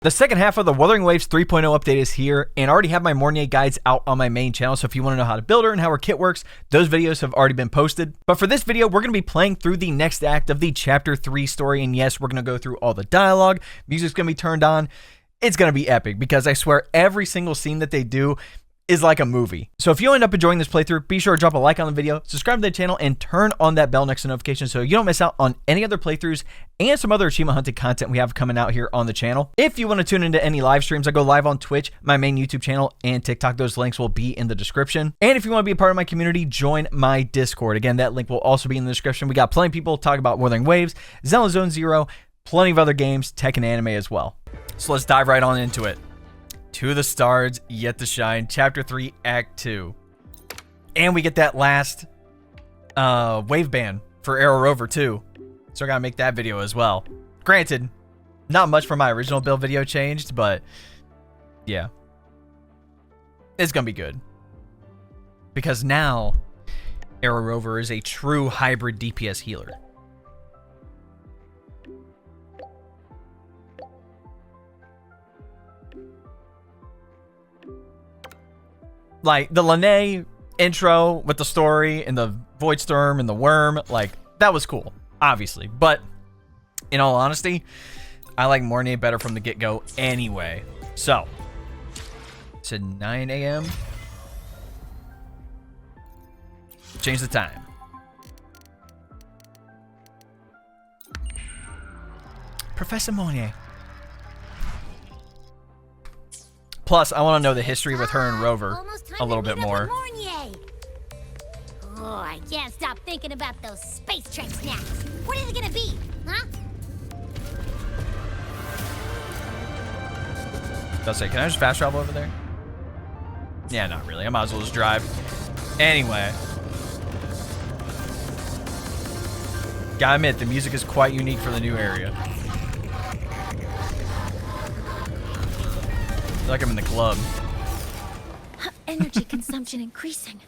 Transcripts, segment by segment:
The second half of the Wuthering Waves 3.0 update is here, and I already have my Mornye guides out on my main channel, so if you want to know how to build her and how her kit works, those videos have already been posted. But for this video, we're going to be playing through the next act of the Chapter 3 story, and yes, we're going to go through all the dialogue, music's going to be turned on. It's going to be epic, because I swear every single scene that they do is like a movie. So if you end up enjoying this playthrough, be sure to drop a like on the video, subscribe to the channel, and turn on that bell next to notification so you don't miss out on any other playthroughs and some other achievement hunting content we have coming out here on the channel. If you want to tune into any live streams, I go live on Twitch, my main YouTube channel, and TikTok. Those links will be in the description. And if you want to be a part of my community, join my Discord. Again, that link will also be in the description. We got plenty of people talking about Wuthering Waves, Zelda Zone Zero, plenty of other games, tech, and anime as well. So let's dive right on into it. To the stars yet to shine, Chapter 3, Act 2. And we get that last wave band for Arrow Rover too. So I gotta make that video as well. Granted, not much from my original build video changed, but yeah. It's gonna be good. Because now, Arrow Rover is a true hybrid DPS healer. Like, the Lene intro with the story and the Void Storm and the Worm, like, that was cool, obviously. But, in all honesty, I like Mornye better from the get-go anyway. So, to 9 a.m. Change the time. Professor Mornye. Plus, I want to know the history with her and Rover a little bit more. Oh, I can't stop thinking about those space train snacks. What is it gonna be, huh? I'll say, can I just fast travel over there? Yeah, not really. I might as well just drive. Anyway. Gotta admit, the music is quite unique for the new area. I feel like I'm in the club. Energy consumption increasing.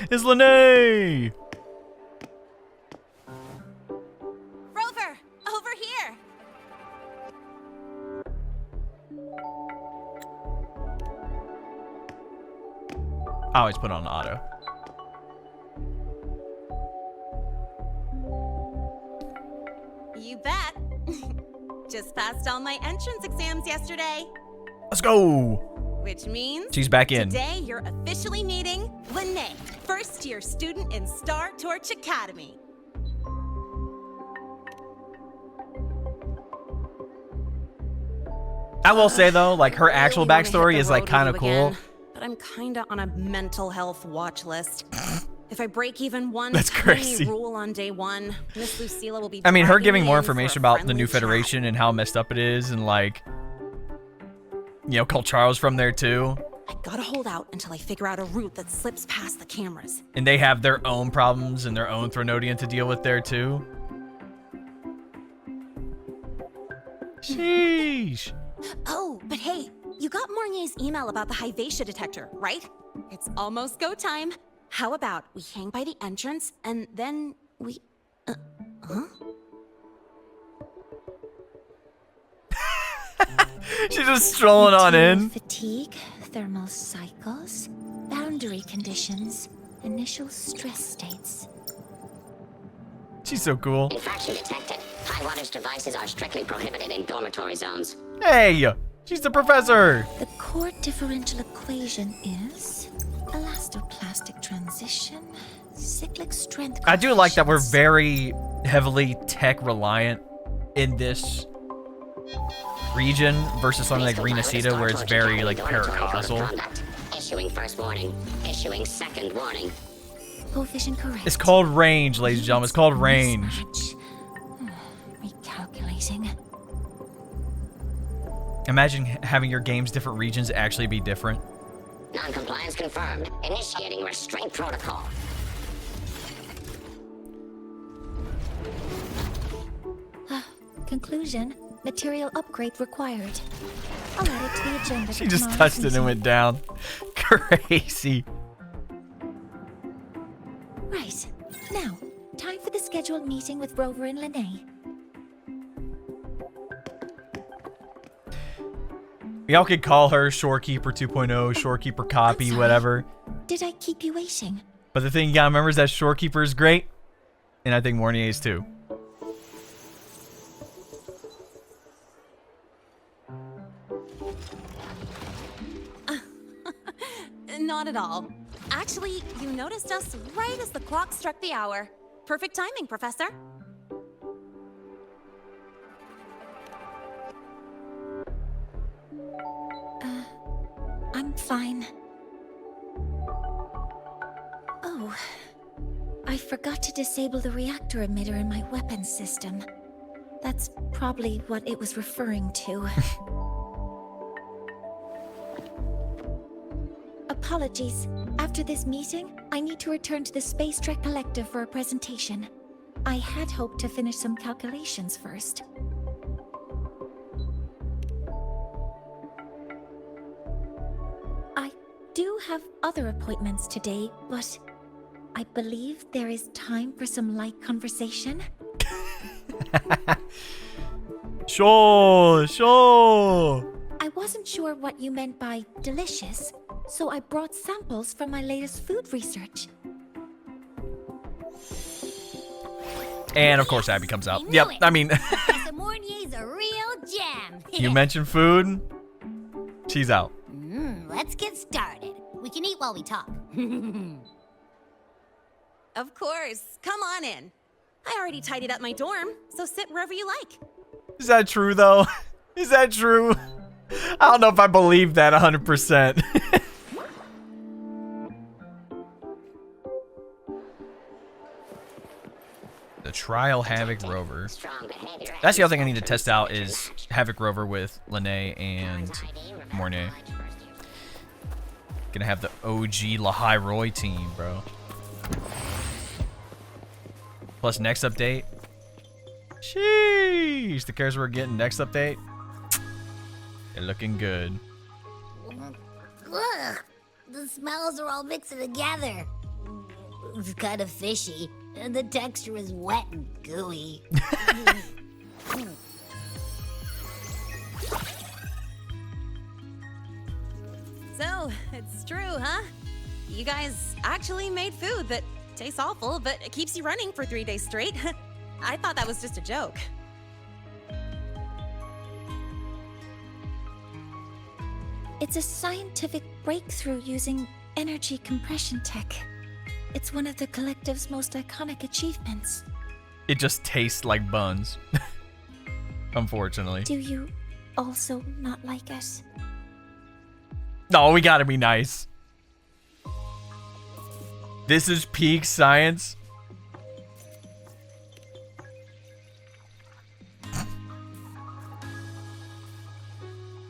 It's Lene! Rover, over here. I always put on auto. You bet. Just passed all my entrance exams yesterday. Let's go! Which means She's back in. Today you're officially meeting Lene, first-year student in Star Torch Academy. I will say though, like her actual Really wanna hit backstory the is like road kind of with you cool. again, but I'm kinda on a mental health watch list. If I break even one That's tiny crazy. rule on day one, Miss Lucilla will be. I mean, her dragging giving me more in for a information about the friendly new chat. Federation and how messed up it is, and like, you know, call Charles from there too. I gotta hold out until I figure out a route that slips past the cameras. And they have their own problems and their own Thronodian to deal with there too. Sheesh. Oh, but hey, you got Mornye's email about the Hyvatia detector, right? It's almost go time. How about we hang by the entrance and then we... huh? She's just strolling on in. Fatigue, thermal cycles, boundary conditions, initial stress states. She's so cool. Infraction detected. High wattage devices are strictly prohibited in dormitory zones. Hey, she's the professor. The core differential equation is elastoplastic transition, cyclic strength. I do like that we're coefficients. very heavily tech reliant in this region versus something like Renacita where it's very like paracausal. Issuing first warning. Issuing second warning. Coefficient correct. It's called range, ladies and gentlemen. It's called range. Mismatch. Recalculating. Imagine having your game's different regions actually be different. Non-compliance confirmed. Initiating restraint protocol. Conclusion, material upgrade required. I'll add it to the agenda. She just touched it and went down. Crazy. Right. Now, time for the scheduled meeting with Rover and Lene. Y'all could call her Shorekeeper 2.0, Shorekeeper Copy, sorry. whatever. Did I keep you waiting? But the thing you gotta remember is that Shorekeeper is great. And I think Mornye is too. Not at all. Actually, you noticed us right as the clock struck the hour. Perfect timing, Professor. I'm fine. Oh, I forgot to disable the reactor emitter in my weapons system. That's probably what it was referring to. Apologies. After this meeting, I need to return to the Space Trek Collective for a presentation. I had hoped to finish some calculations first. I do have other appointments today, but I believe there is time for some light conversation. Sure. I wasn't sure what you meant by delicious, so I brought samples from my latest food research. And of course Abby comes out. I knew Yep, it. I mean, Professor Mornye's a real gem. you mentioned food. She's out. Let's get started. We can eat while we talk. Of course. Come on in. I already tidied up my dorm, so sit wherever you like. Is that true though? Is that true? I don't know if I believe that 100%. The Trial Havoc Rover. Strong behavior. That's the other thing I need to test out is Havoc Rover with Lene and Mornye. Gonna have the OG Lahai Roy team, bro. Plus next update. Sheesh, the cares we're getting next update. They're looking good. Ugh, the smells are all mixing together. It's kind of fishy, and the texture is wet and gooey. So, it's true, huh? You guys actually made food that tastes awful, but it keeps you running for 3 days straight. I thought that was just a joke. It's a scientific breakthrough using energy compression tech. It's one of the collective's most iconic achievements. It just tastes like buns. Unfortunately. Do you also not like it? No, we gotta be nice. This is peak science.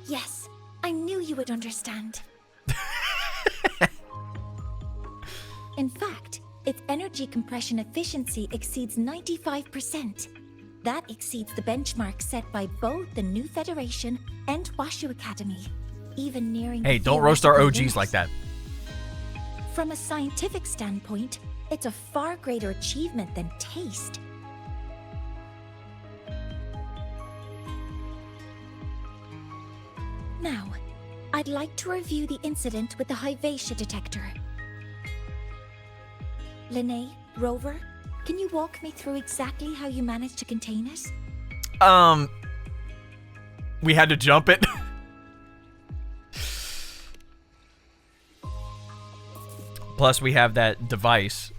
Yes, I knew you would understand. In fact, its energy compression efficiency exceeds 95%. That exceeds the benchmark set by both the New Federation and Washu Academy, even nearing Hey, the don't roast our theoretical OGs like limit. that. From a scientific standpoint, it's a far greater achievement than taste. Now, I'd like to review the incident with the Hyvatia detector. Lene, Rover, can you walk me through exactly how you managed to contain it? We had to jump it. Plus, we have that device.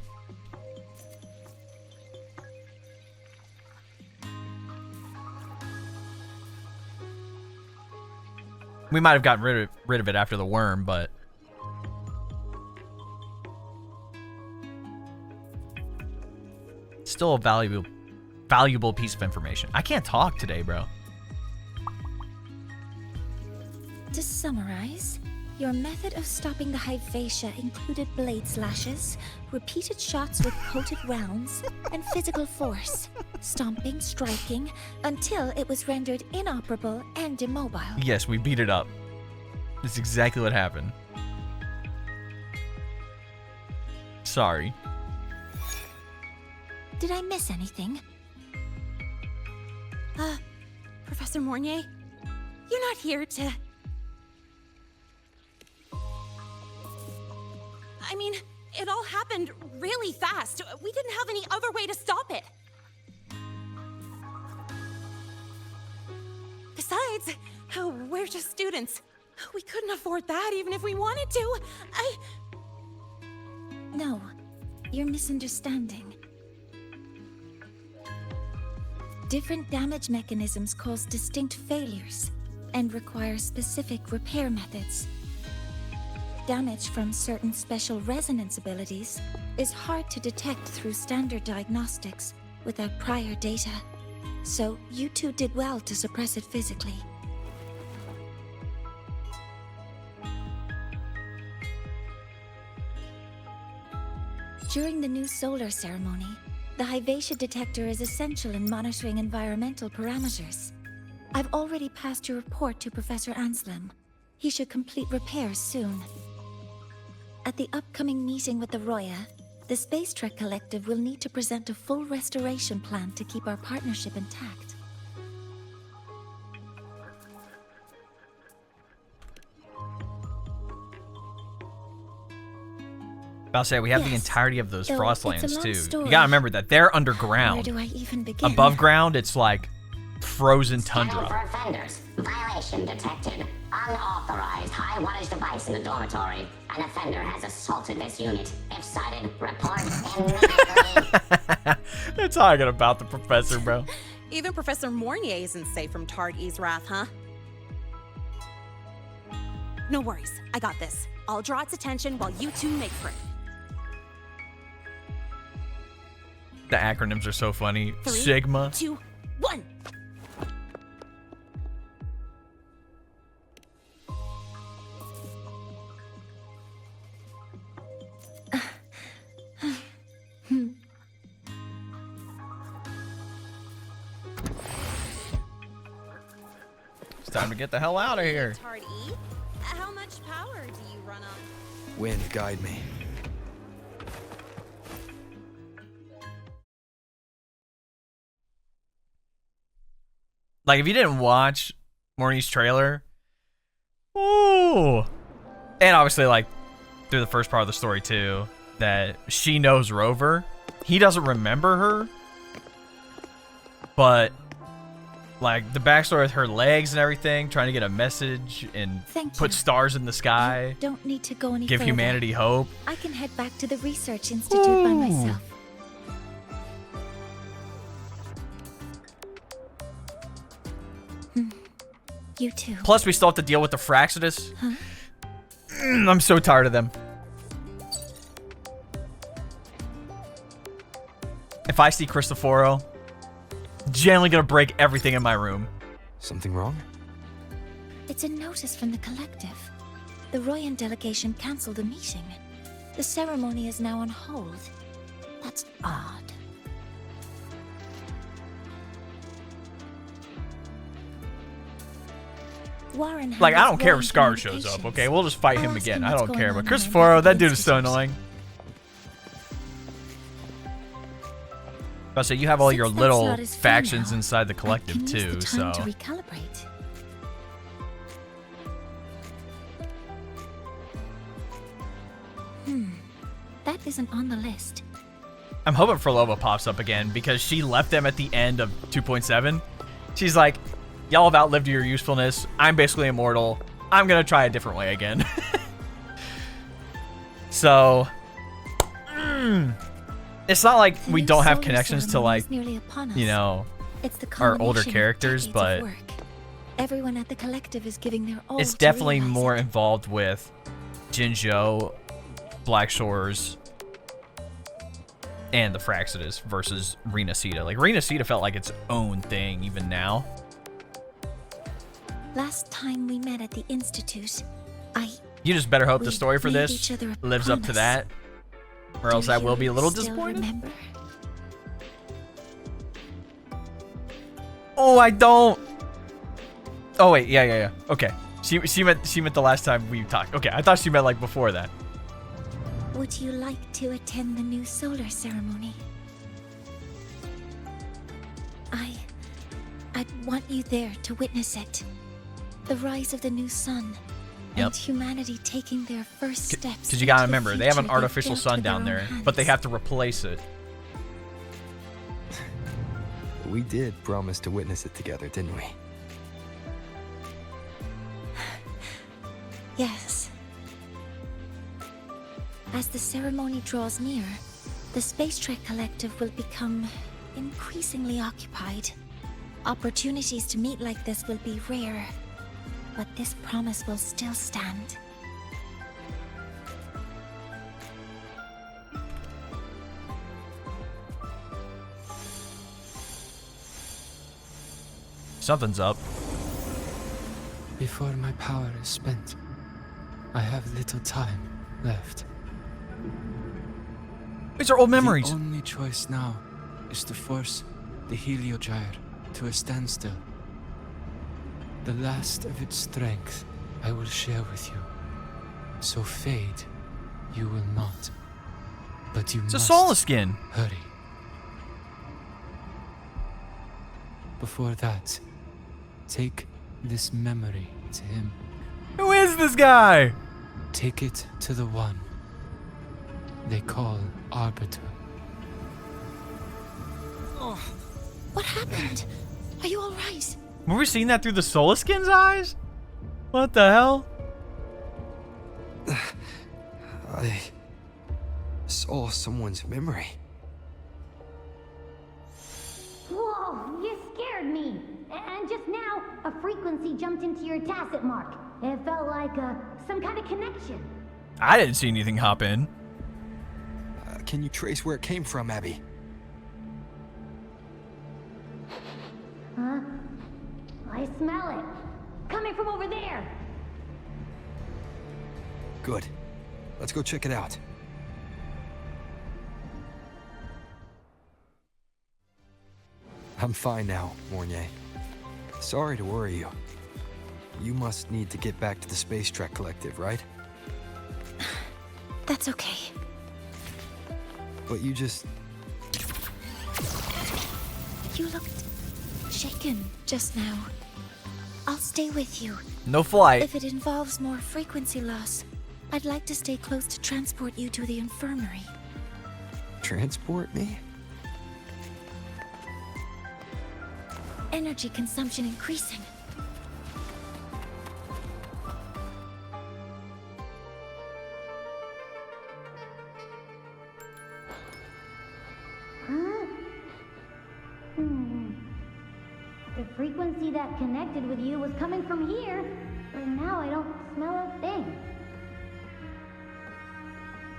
We might have gotten rid of it after the worm, but still a valuable piece of information. I can't talk today, bro. To summarize, Your method of stopping the Hyvatia included blade slashes, repeated shots with coated rounds, and physical force. Stomping, striking, until it was rendered inoperable and immobile. Yes, we beat it up. That's exactly what happened. Sorry. Did I miss anything? Professor Mornye, you're not here to... I mean, it all happened really fast. We didn't have any other way to stop it. Besides, we're just students. We couldn't afford that even if we wanted to. No, you're misunderstanding. Different damage mechanisms cause distinct failures and require specific repair methods. Damage from certain special resonance abilities is hard to detect through standard diagnostics without prior data, so you two did well to suppress it physically. During the new solar ceremony, the Hyvatia detector is essential in monitoring environmental parameters. I've already passed your report to Professor Anselm. He should complete repairs soon. At the upcoming meeting with the Roya, the Space Trek Collective will need to present a full restoration plan to keep our partnership intact. I'll say we have the Yes, entirety of those though Frostlands it's a long too. story. You gotta remember that they're Where underground. do I even begin? Above ground, it's like frozen Scanning tundra. for offenders. Violation detected. Unauthorized high wattage device in the dormitory. An offender has assaulted this unit. If sighted, report immediately. They're talking about the professor, bro. Even Professor Mornye isn't safe from Tard-E's wrath, huh? No worries, I got this. I'll draw its attention while you two make for it. The acronyms are so funny. 3, Sigma. 2, 1. It's time to get the hell out of here. Tard-E, how much power do you run on? Wind, guide me. Like, if you didn't watch Mornye's trailer, ooh, and obviously, like, through the first part of the story, too, that she knows Rover. He doesn't remember her, but, like, the backstory with her legs and everything, trying to get a message and Thank put you. stars in the sky, Don't need to go any give further. humanity hope. I can head back to the research institute by myself. You too. Plus, we still have to deal with the Fraxidus. I'm so tired of them. If I see Cristoforo, generally gonna break everything in my room. Something wrong? It's a notice from the collective. The Royan delegation cancelled a meeting. The ceremony is now on hold. That's odd. Warren Like, I handles don't care if Royan Scar shows up, communications. okay? We'll just fight I'll him ask again. him I what's don't going care. on But in the Cristoforo, that dude is so Institute. annoying. But so you have all Since your that little slot is full factions now, inside the I collective can use too, the so time to recalibrate. That isn't on the list. I'm hoping Frolova pops up again because she left them at the end of 2.7. She's like, y'all have outlived your usefulness. I'm basically immortal. I'm gonna try a different way again. So, it's not like The we new don't have solar connections to, ceremony like, is nearly upon us. you know, It's the our older culmination of characters, decades but of work. Everyone at the collective is giving their all it's to definitely realize more it. involved with Jinzhou, Black Shores, and the Fraxidus versus Rena Sita. Like, Rena Sita felt like its own thing even now. Last time we met at the institute, You just better hope the We story for made this each other a lives up to promise. that, or Do else I will be a little you still disappointed. Remember? Oh, I don't. Oh wait, yeah. Okay. She meant the last time we talked. Okay, I thought she meant like before that. Would you like to attend the new solar ceremony? I'd want you there to witness it. The rise of the new sun. Yep. And humanity taking their first steps. Because you gotta into the remember, they have an future artificial built sun with their down own there, hands. but they have to replace it. We did promise to witness it together, didn't we? Yes. As the ceremony draws near, the Space Trek Collective will become increasingly occupied. Opportunities to meet like this will be rare, but this promise will still stand. Something's up. Before my power is spent, I have little time left. These are old memories. The only choice now is to force the Heliogyre to a standstill. The last of its strength I will share with you. So fade, you will not. But you It's a must Sola skin. hurry. Before that, take this memory to him. Who is this guy? Take it to the one they call Arbiter. What happened? Are you alright? Were we seeing that through the Sola skin's eyes? What the hell? I saw someone's memory. Whoa, you scared me. And just now, a frequency jumped into your tacit mark. It felt like some kind of connection. I didn't see anything hop in. Can you trace where it came from, Abby? Huh? I smell it. Coming from over there. Good. Let's go check it out. I'm fine now, Mornye. Sorry to worry you. You must need to get back to the Space Trek Collective, right? That's okay. But you just... You looked shaken just now. I'll stay with you. No flight. If it involves more frequency loss, I'd like to stay close to transport you to the infirmary. transport me? Energy consumption increasing. The frequency that connected with you was coming from here, but now I don't smell a thing.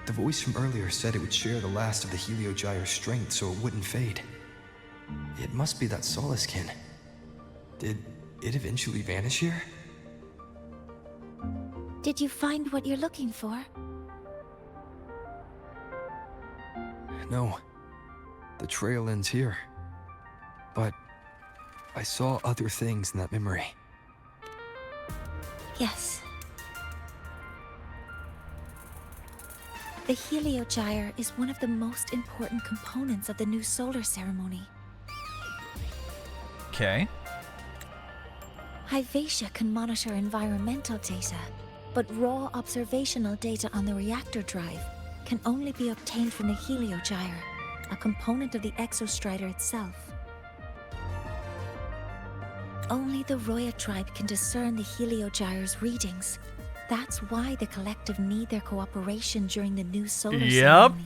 The voice from earlier said it would share the last of the Heliogyre's strength so it wouldn't fade. It must be that Sola skin. Did it eventually vanish here? Did you find what you're looking for? No. The trail ends here. But I saw other things in that memory. Yes. The Heliogyre is one of the most important components of the new solar ceremony. Okay. Hyvatia can monitor environmental data, but raw observational data on the reactor drive can only be obtained from the Heliogyre, a component of the Exostrider itself. Only the Roya tribe can discern the Heliogyre's readings. That's why the collective need their cooperation during the new solar ceremony.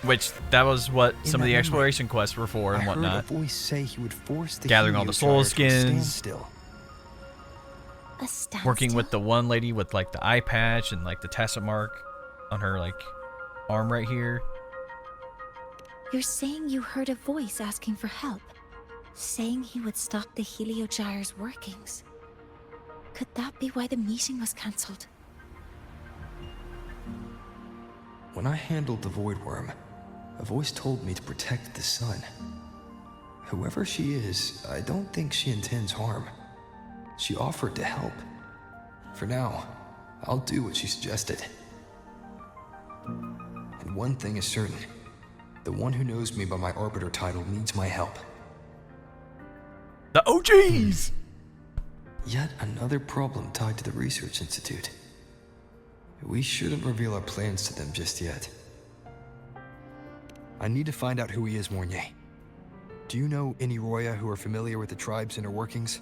Which, that was what In some of that the memory, exploration quests were for and I heard a whatnot. voice say he would force the Gathering all the soul Heliogyre to a skins. standstill. A standstill. Working with the one lady with like the eye patch and like the tacit mark on her like arm right here. You're saying you heard a voice asking for help, saying he would stop the Heliogyre's workings. Could that be why the meeting was cancelled? When I handled the Void Worm, a voice told me to protect the sun. Whoever she is, I don't think she intends harm. She offered to help. For now, I'll do what she suggested. And one thing is certain. The one who knows me by my Arbiter title needs my help. The OGs! Yet another problem tied to the Research Institute. We shouldn't reveal our plans to them just yet. I need to find out who he is, Mornye. Do you know any Roya who are familiar with the tribe's inner workings?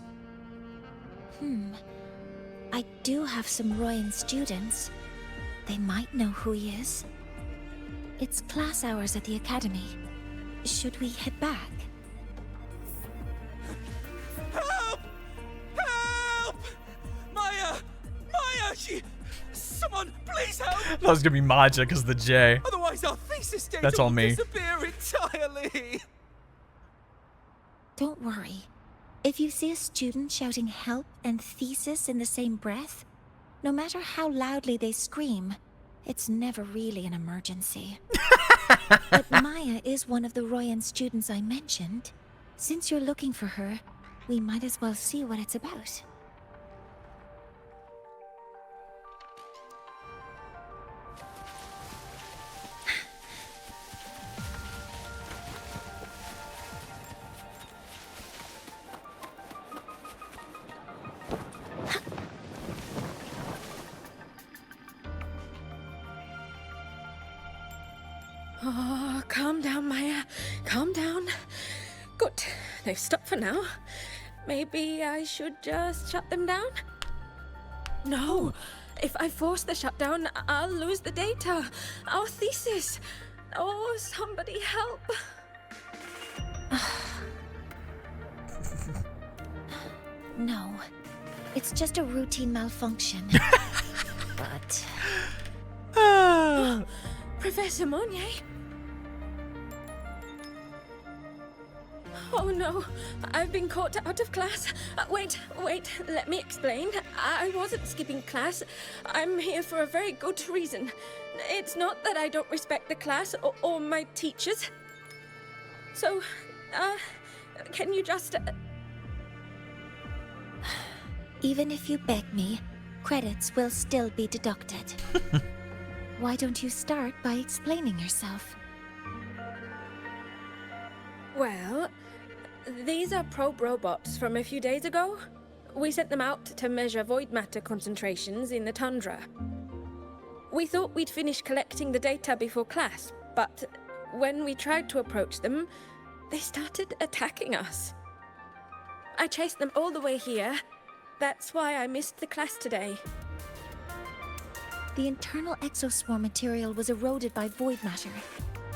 I do have some Royan students. They might know who he is. It's class hours at the academy. Should we head back? Help! Help! Maya! Maya! Someone, please help! That was gonna be Maja because of the J. Otherwise our thesis data That's all will me. disappear entirely! Don't worry. If you see a student shouting help and thesis in the same breath, no matter how loudly they scream, it's never really an emergency. But Maya is one of the Royan students I mentioned. Since you're looking for her, we might as well see what it's about. Oh, calm down, Maya. Calm down. Good. They've stopped for now. Maybe I should just shut them down? No. If I force the shutdown, I'll lose the data. Our thesis. Oh, somebody help. No. It's just a routine malfunction. But... Professor Mornye? Oh no, I've been caught out of class. Wait, let me explain. I wasn't skipping class. I'm here for a very good reason. It's not that I don't respect the class or my teachers. So, can you just... Even if you beg me, credits will still be deducted. Why don't you start by explaining yourself? Well, these are probe robots from a few days ago. We sent them out to measure void matter concentrations in the tundra. We thought we'd finish collecting the data before class, but when we tried to approach them, they started attacking us. I chased them all the way here. That's why I missed the class today. The internal exoswarm material was eroded by void matter.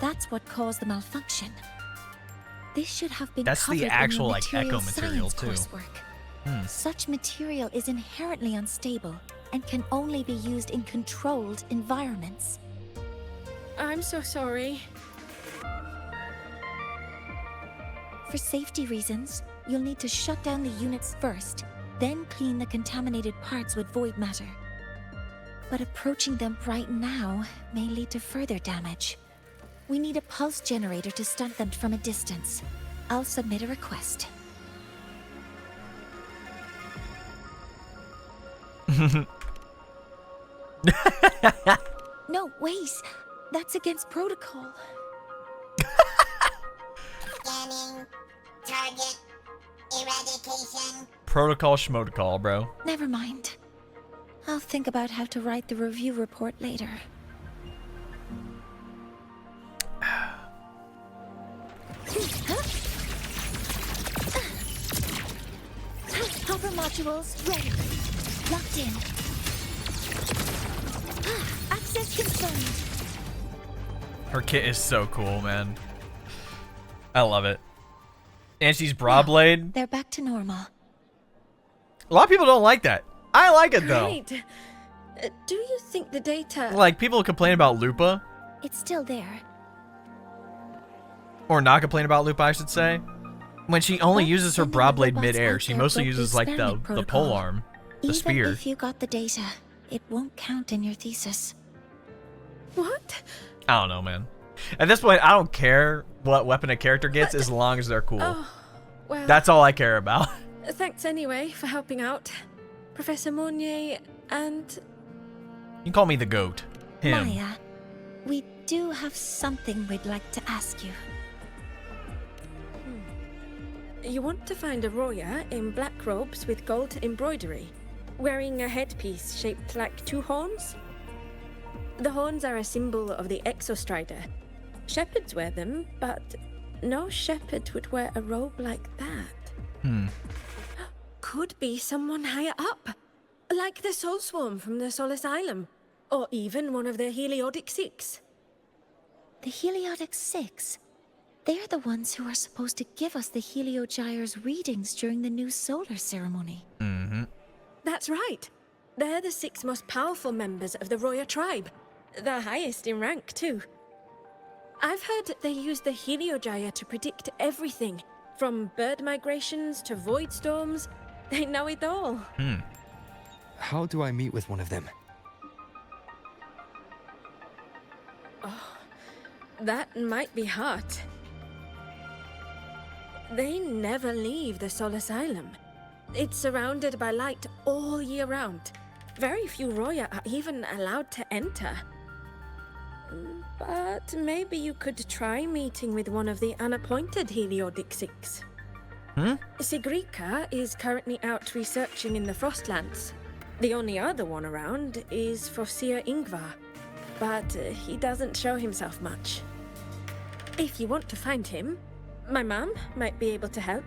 That's what caused the malfunction. This should have been That's covered the actual, in your like, echo material material, science too. coursework. Such material is inherently unstable and can only be used in controlled environments. I'm so sorry. For safety reasons, you'll need to shut down the units first, then clean the contaminated parts with void matter. But approaching them right now may lead to further damage. We need a pulse generator to stunt them from a distance. I'll submit a request. No, wait. That's against protocol. Scanning. Target. Eradication. Protocol schmotocol, bro. Never mind. I'll think about how to write the review report later. Hopper modules ready. Locked in. Access confirmed. Her kit is so cool, man. I love it. And she's Brawblade. They're back to normal. A lot of people don't like that. I like it though. Great. Do you think the data... Like, people complain about Lupa, It's still there. or not complain about Lupa, I should say. When she only Well, uses her sending the Brawblade robots mid-air, out she there mostly broke the uses like the experiment protocol. pole arm, the Even spear. if you got the data, it won't count in your thesis. What? I don't know, man. At this point, I don't care what weapon a character gets as long as they're cool. Oh, well. That's all I care about. Thanks anyway for helping out, Professor Mornye and... You can call me the GOAT. Him. Maya, we do have something we'd like to ask you. You want to find a Roya in black robes with gold embroidery, wearing a headpiece shaped like 2 horns? The horns are a symbol of the Exostrider. Shepherds wear them, but no shepherd would wear a robe like that. Could be someone higher up, like the Soul Swarm from the Sol Asylum, or even one of the Heliodic Six. The Heliodic Six? They're the ones who are supposed to give us the Heliogyre's readings during the new solar ceremony. Mm-hmm. That's right. They're the 6 most powerful members of the Roya tribe. The highest in rank, too. I've heard they use the Heliogyre to predict everything, from bird migrations to void storms. They know it all. How do I meet with one of them? That might be hard. They never leave the Sol Asylum. It's surrounded by light all year round. Very few Roya are even allowed to enter. But maybe you could try meeting with one of the unappointed Heliodic Six. Sigrika is currently out researching in the Frostlands. The only other one around is Fossir Ingvar, but he doesn't show himself much. If you want to find him, my mum might be able to help.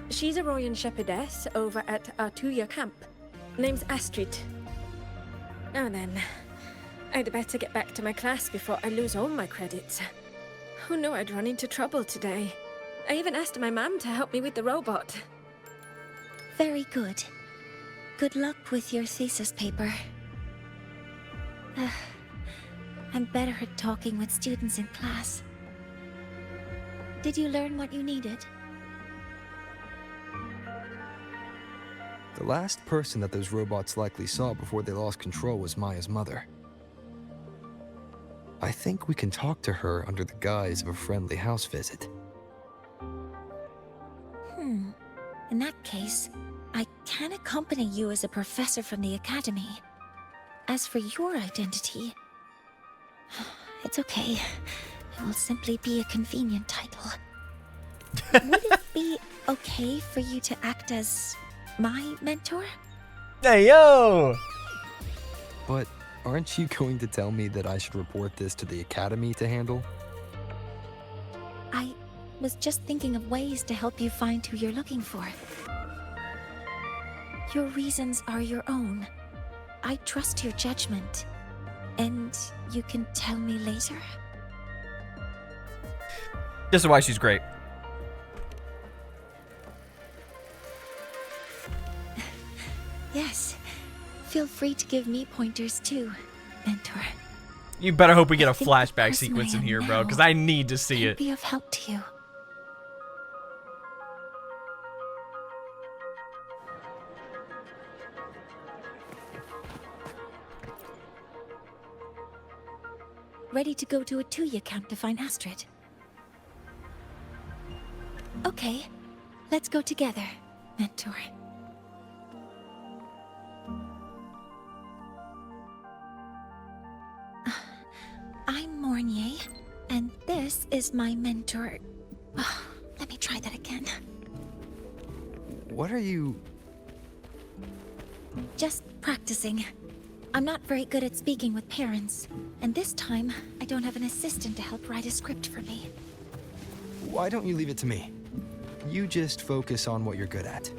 She's a Royan shepherdess over at Artuya camp. Name's Astrid. Now then, I'd better get back to my class before I lose all my credits. Who knew I'd run into trouble today? I even asked my mum to help me with the robot. Very good. Good luck with your thesis paper. I'm better at talking with students in class. Did you learn what you needed? The last person that those robots likely saw before they lost control was Maya's mother. I think we can talk to her under the guise of a friendly house visit. In that case, I can accompany you as a professor from the academy. As for your identity, it's okay. It will simply be a convenient title. Would it be okay for you to act as my mentor? Hey, yo! But aren't you going to tell me that I should report this to the academy to handle? I was just thinking of ways to help you find who you're looking for. Your reasons are your own. I trust your judgment. And you can tell me later? This is why she's great. Yes. Feel free to give me pointers too, mentor. You better hope we get a I think the flashback person sequence I in am here, bro, now because I need to see can it. be of help to you. Ready to go to Artuya camp to find Astrid? Okay, let's go together, mentor. I'm Mornye, and this is my mentor. Let me try that again. What are you... Just practicing. I'm not very good at speaking with parents, and this time I don't have an assistant to help write a script for me. Why don't you leave it to me? You just focus on what you're good at.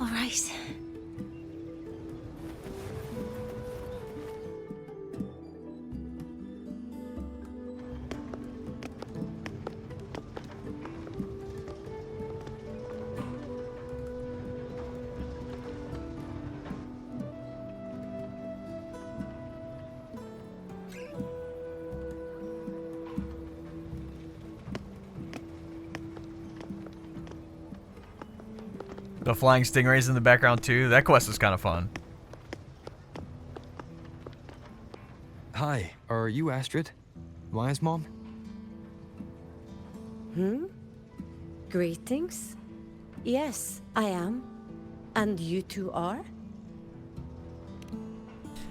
All right. The flying stingrays in the background too. That quest is kind of fun. Hi, are you Astrid? Maya's mom? Greetings. Yes, I am. And you two are?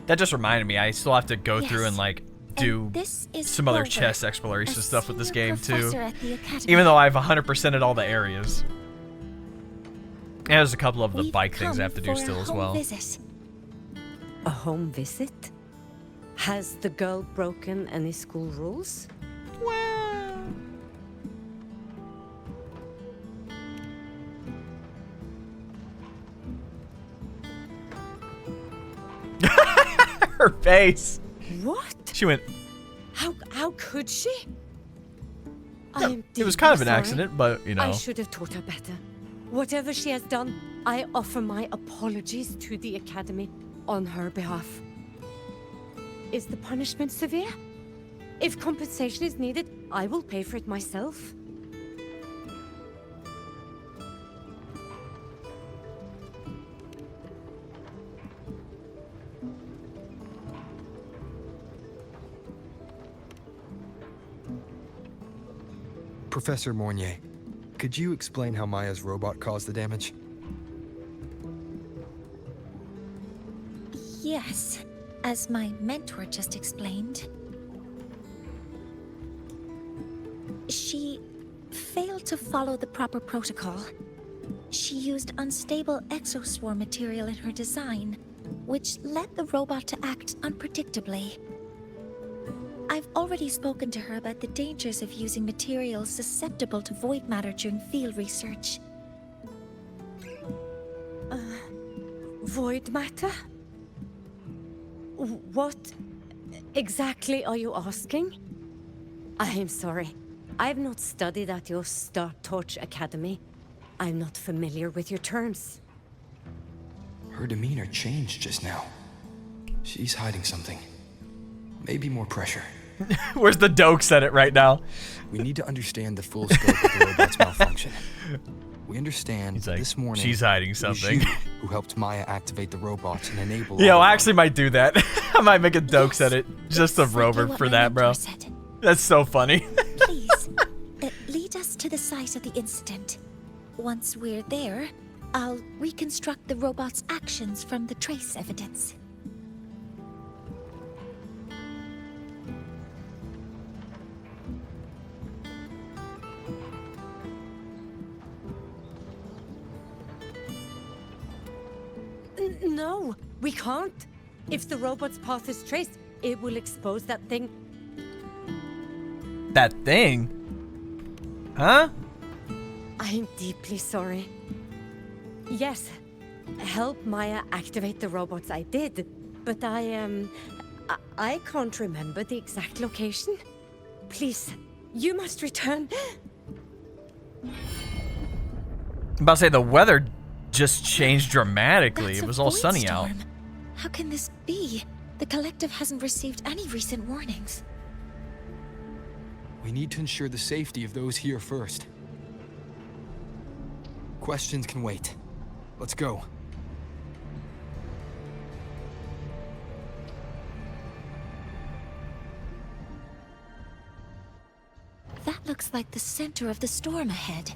That just reminded me, I still have to go through and like do And this is some other Grover, chess exploration a stuff with this senior game too. professor at the academy. Even though I've 100%ed all the areas. And there's a couple of the We've bike things I have to do come for a still as home well. Visit. A home visit? Has the girl broken any school rules? Her face. What? She went, How could she? I am it was deeply kind of an sorry. accident, but you know. I should have taught her better. Whatever she has done, I offer my apologies to the Academy on her behalf. Is the punishment severe? If compensation is needed, I will pay for it myself. Professor Mornye, could you explain how Maya's robot caused the damage? Yes, as my mentor just explained. She failed to follow the proper protocol. She used unstable exoswarm material in her design, which led the robot to act unpredictably. I've already spoken to her about the dangers of using materials susceptible to void matter during field research. Void matter? What exactly are you asking? I am sorry. I have not studied at your Star Torch Academy. I'm not familiar with your terms. Her demeanor changed just now. She's hiding something. Maybe more pressure. Where's the dokes at it right now? We need to understand the full scope of the robot's malfunction. We understand He's like, this morning she's hiding it was something. you who helped Maya activate the robots and enable. Yo, all I of actually them. might do that. I might make a dokes at it just of Exactly Rover what for my that, bro. mentor said. That's so funny. Please, lead us to the site of the incident. Once we're there, I'll reconstruct the robot's actions from the trace evidence. No, we can't. If the robot's path is traced, it will expose that thing. That thing? Huh? I am deeply sorry. Yes, help Maya activate the robots I did, but I can't remember the exact location. Please, you must return. I'm about to say the weather just changed dramatically. That's It a was all void sunny out. storm. How can this be? The collective hasn't received any recent warnings. We need to ensure the safety of those here first. Questions can wait. Let's go. That looks like the center of the storm ahead.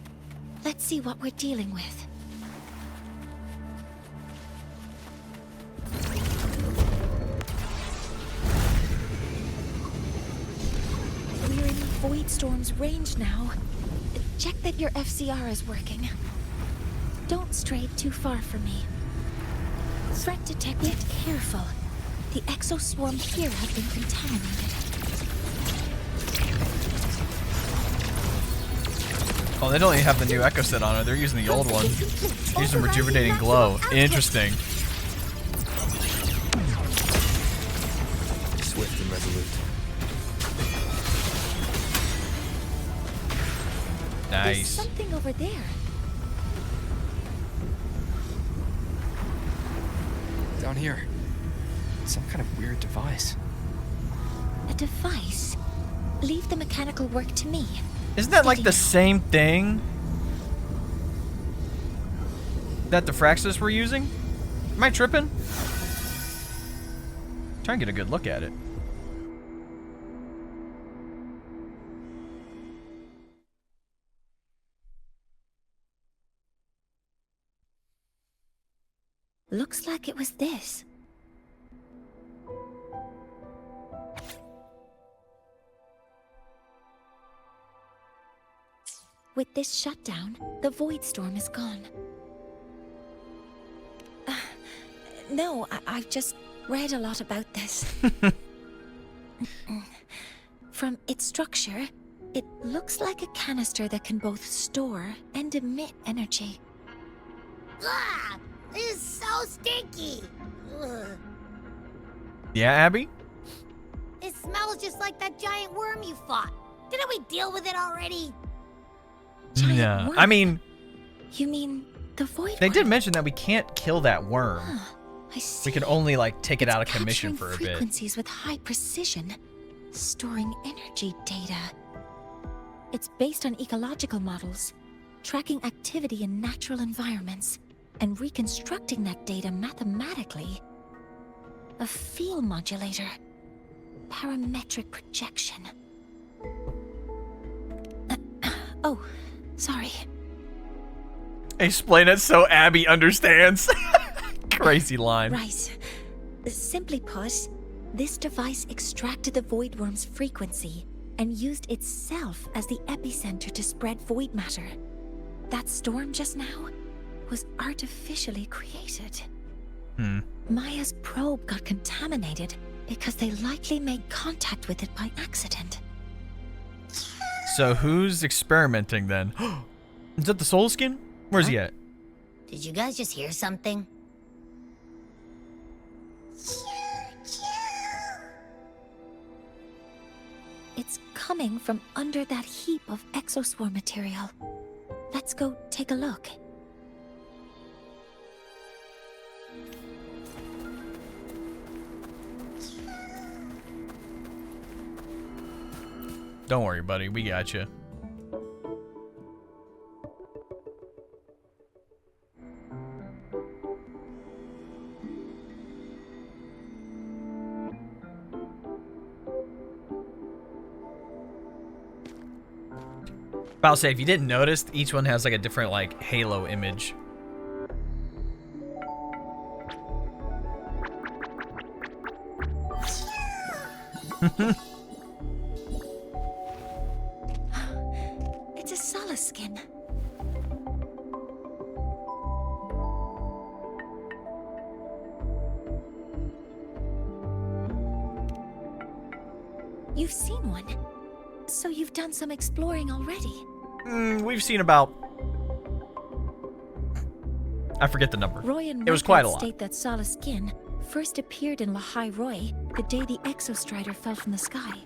Let's see what we're dealing with. We're in Void Storm's range now. Check that your FCR is working. Don't stray too far from me. Threat detected. Careful. The exoswarm here have been contaminated. Oh, they don't even have the new Echo set on it. They're using the old one. Using Rejuvenating Glow. Interesting. Swift and resolute. There's Nice. something over there. Down here. Some kind of weird device. A device. Leave the mechanical work to me. Isn't that like Speaking the of- same thing that the Fraxis were using? Am I tripping? Try and get a good look at it. Looks like it was this. With this shutdown, the void storm is gone. No, I've just read a lot about this. From its structure, it looks like a canister that can both store and emit energy. Ugh! This is so stinky! Ugh. Yeah, Abby? It smells just like that giant worm you fought. Didn't we deal with it already? No. worm? I mean, You mean the void they worm? did mention that we can't kill that worm. Huh, I see. We can only, like, take it It's out of commission capturing for a bit. frequencies with high precision, storing energy data. It's based on ecological models, tracking activity in natural environments, and reconstructing that data mathematically. A field modulator. Parametric projection. Oh, sorry. Explain it so Abby understands. Crazy line. Right. Simply put, this device extracted the void worm's frequency and used itself as the epicenter to spread void matter. That storm just now was artificially created. Maya's probe got contaminated because they likely made contact with it by accident. So who's experimenting then? Is that the soul skin? Where's he at? Did you guys just hear something? It's coming from under that heap of exoswarm material. Let's go take a look. Don't worry, buddy. We got you. I'll say, if you didn't notice, each one has like a different like halo image. It's a solace skin. You've seen one, so you've done some exploring already. We've seen about... I forget the number. Roy and It was quite a records lot. state that Solace skin first appeared in Lahai Roy the day the Exostrider fell from the sky.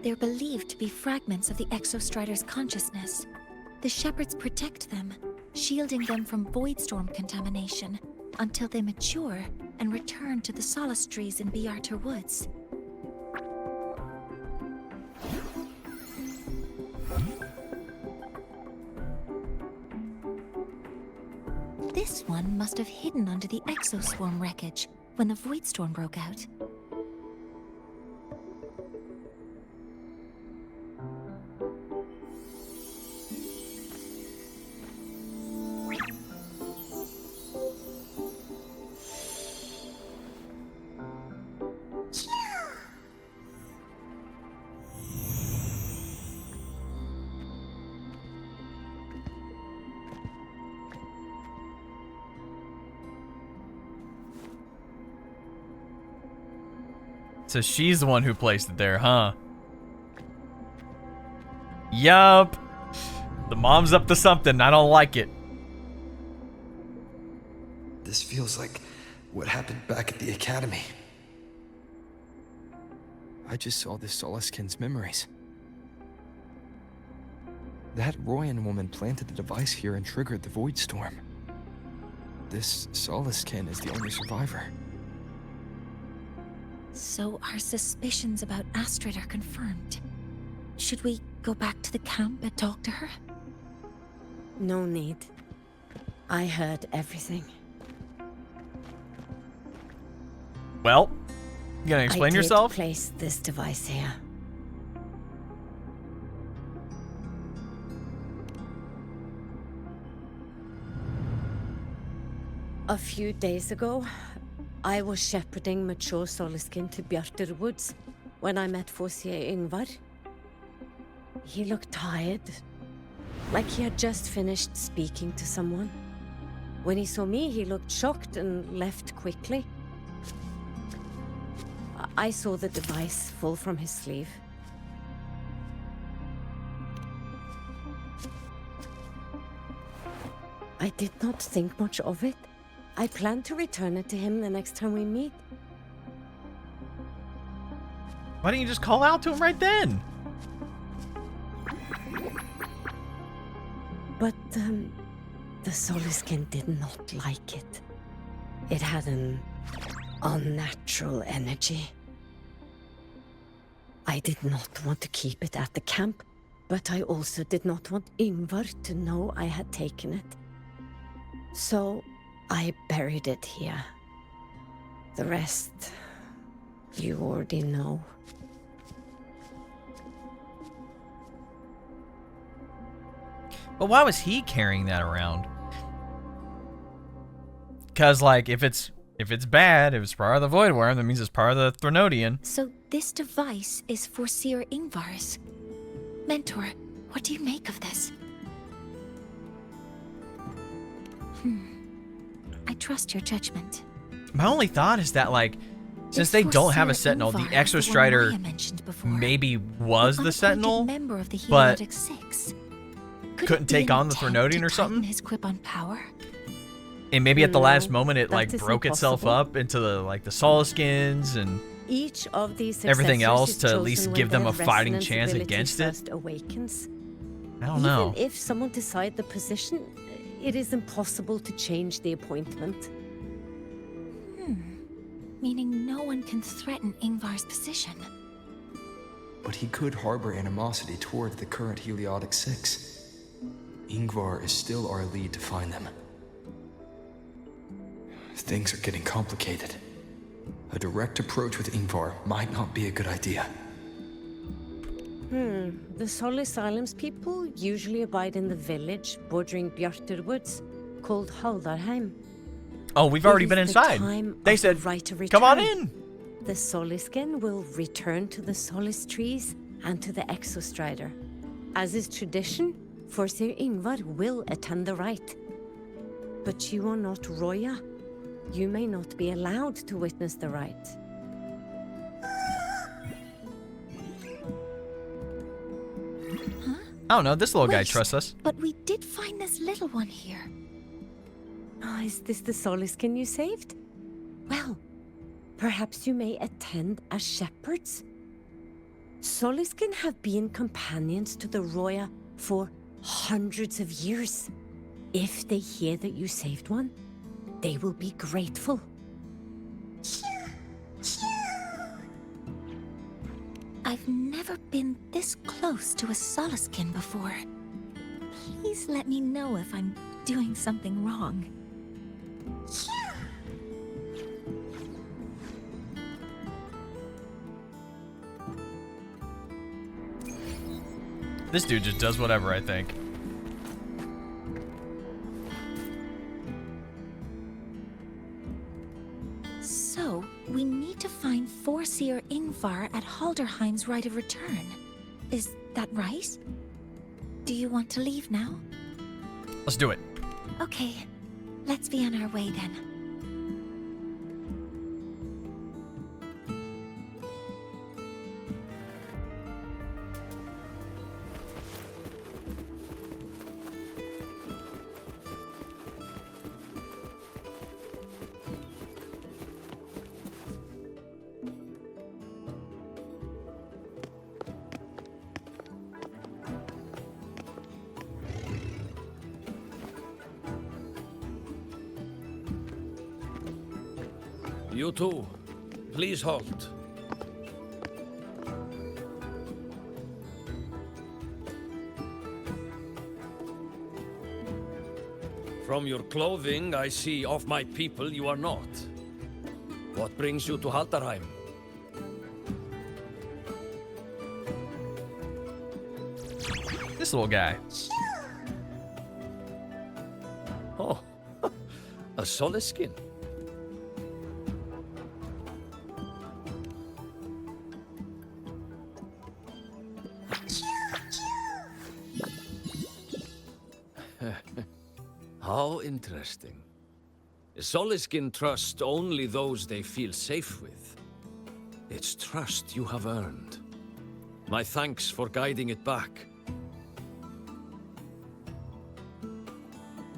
They're believed to be fragments of the Exostrider's consciousness. The shepherds protect them, shielding them from void storm contamination until they mature and return to the Solace trees in Bearter Woods. This one must have hidden under the exoswarm wreckage when the void storm broke out. So she's the one who placed it there, huh? Yup. The mom's up to something. I don't like it. This feels like what happened back at the academy. I just saw this Solaskin's memories. That Royan woman planted the device here and triggered the void storm. This Solaskin is the only survivor. So our suspicions about Astrid are confirmed. Should we go back to the camp and talk to her? No need. I heard everything. Well, you gonna explain I did yourself? place this device here. A few days ago, I was shepherding mature Soliskin to Bjartur Woods when I met Fosir Yngvar. He looked tired, like he had just finished speaking to someone. When he saw me, he looked shocked and left quickly. I saw the device fall from his sleeve. I did not think much of it. I plan to return it to him the next time we meet. Why didn't you just call out to him right then? But, the Soliskin did not like it. It had an unnatural energy. I did not want to keep it at the camp, but I also did not want Yngvar to know I had taken it. So, I buried it here. The rest, you already know. But why was he carrying that around? Because, like, if it's bad, if it's part of the Void Worm, that means it's part of the Threnodian. So this device is for Seer Yngvar's. Mentor, what do you make of this? I trust your judgment. My only thought is that, like, since they don't have a Sentinel, the Exostrider maybe was the Sentinel, but couldn't take on the Threnodian or something. His quip on power? And maybe at the last moment it like broke itself up into the the Soliskins and each of these everything else to at chosen least when give them their a fighting resonance chance ability against it. first awakens. I don't know. Even if someone decides the position, it is impossible to change the appointment. Meaning no one can threaten Yngvar's position. But he could harbor animosity toward the current Heliotic Six. Yngvar is still our lead to find them. Things are getting complicated. A direct approach with Yngvar might not be a good idea. The Solis Islands people usually abide in the village bordering Bjartur Woods, called Haldarheim. Oh, we've already It been is the inside. time They of said, the right to come on return. in. The Soliskin will return to the Solis trees and to the Exostrider. As is tradition, Forsir Yngvar will attend the rite. But you are not Roya. You may not be allowed to witness the rite. I don't know. This little guy Wait, trusts us. But we did find this little one here. Oh, is this the Soliskin you saved? Well, perhaps you may attend as shepherds. Soliskin have been companions to the Roya for hundreds of years. If they hear that you saved one, they will be grateful. I've never been this close to a Soliskin before. Please let me know if I'm doing something wrong. This dude just does whatever, I think. So, we need to find Forsir Yngvar at Halderheim's Rite of Return. Is that right? Do you want to leave now? Let's do it. Okay, let's be on our way then. You two, please halt. From your clothing, I see of my people you are not. What brings you to Haldarheim? This little guy. Oh, A Soliskin? How interesting. Soliskin trust only those they feel safe with. It's trust you have earned. My thanks for guiding it back.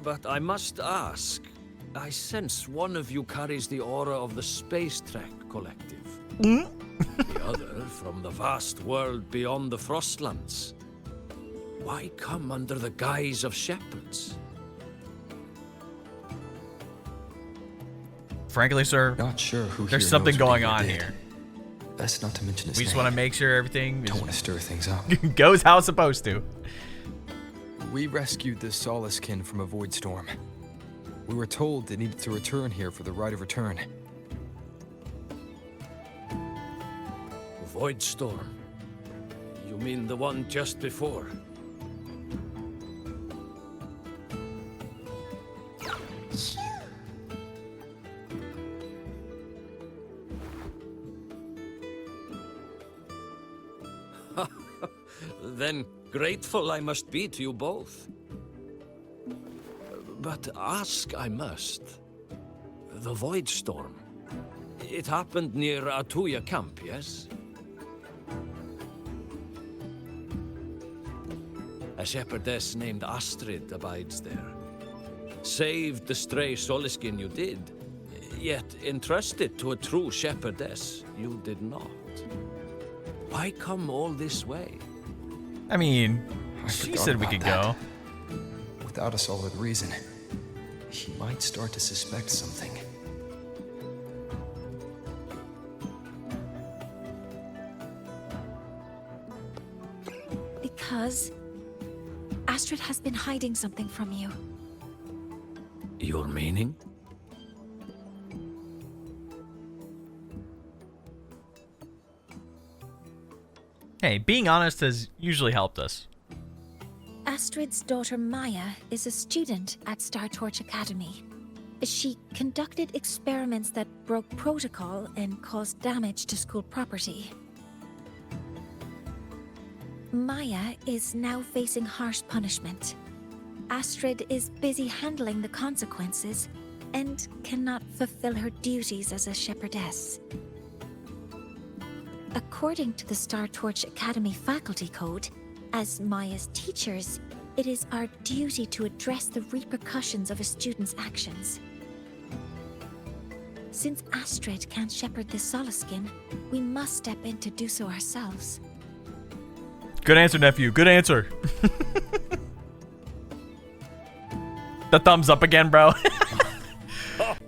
But I must ask, I sense one of you carries the aura of the Space Trek Collective. The other from the vast world beyond the Frostlands. Why come under the guise of shepherds? Frankly, sir, Not sure who there's here something knows what going he on did. here. Best not to mention his We name. just want to make sure everything Don't want to stir things up. goes how it's supposed to. We rescued the Soliskin from a void storm. We were told they needed to return here for the rite of return. Void Storm. You mean the one just before? Then grateful I must be to you both. But ask I must. The Void Storm. It happened near Atuya camp, yes? A shepherdess named Astrid abides there. Saved the stray Soliskin you did, yet entrusted to a true shepherdess you did not. Why come all this way? I mean, I she forgot said we about could that. go. Without a solid reason, he might start to suspect something. Because Astrid has been hiding something from you. Your meaning? Hey, being honest has usually helped us. Astrid's daughter Maya is a student at Star Torch Academy. She conducted experiments that broke protocol and caused damage to school property. Maya is now facing harsh punishment. Astrid is busy handling the consequences and cannot fulfill her duties as a shepherdess. According to the Star Torch Academy faculty code, as Maya's teachers, it is our duty to address the repercussions of a student's actions. Since Astrid can't shepherd this Soliskin, we must step in to do so ourselves. Good answer, nephew. Good answer. The thumbs up again, bro.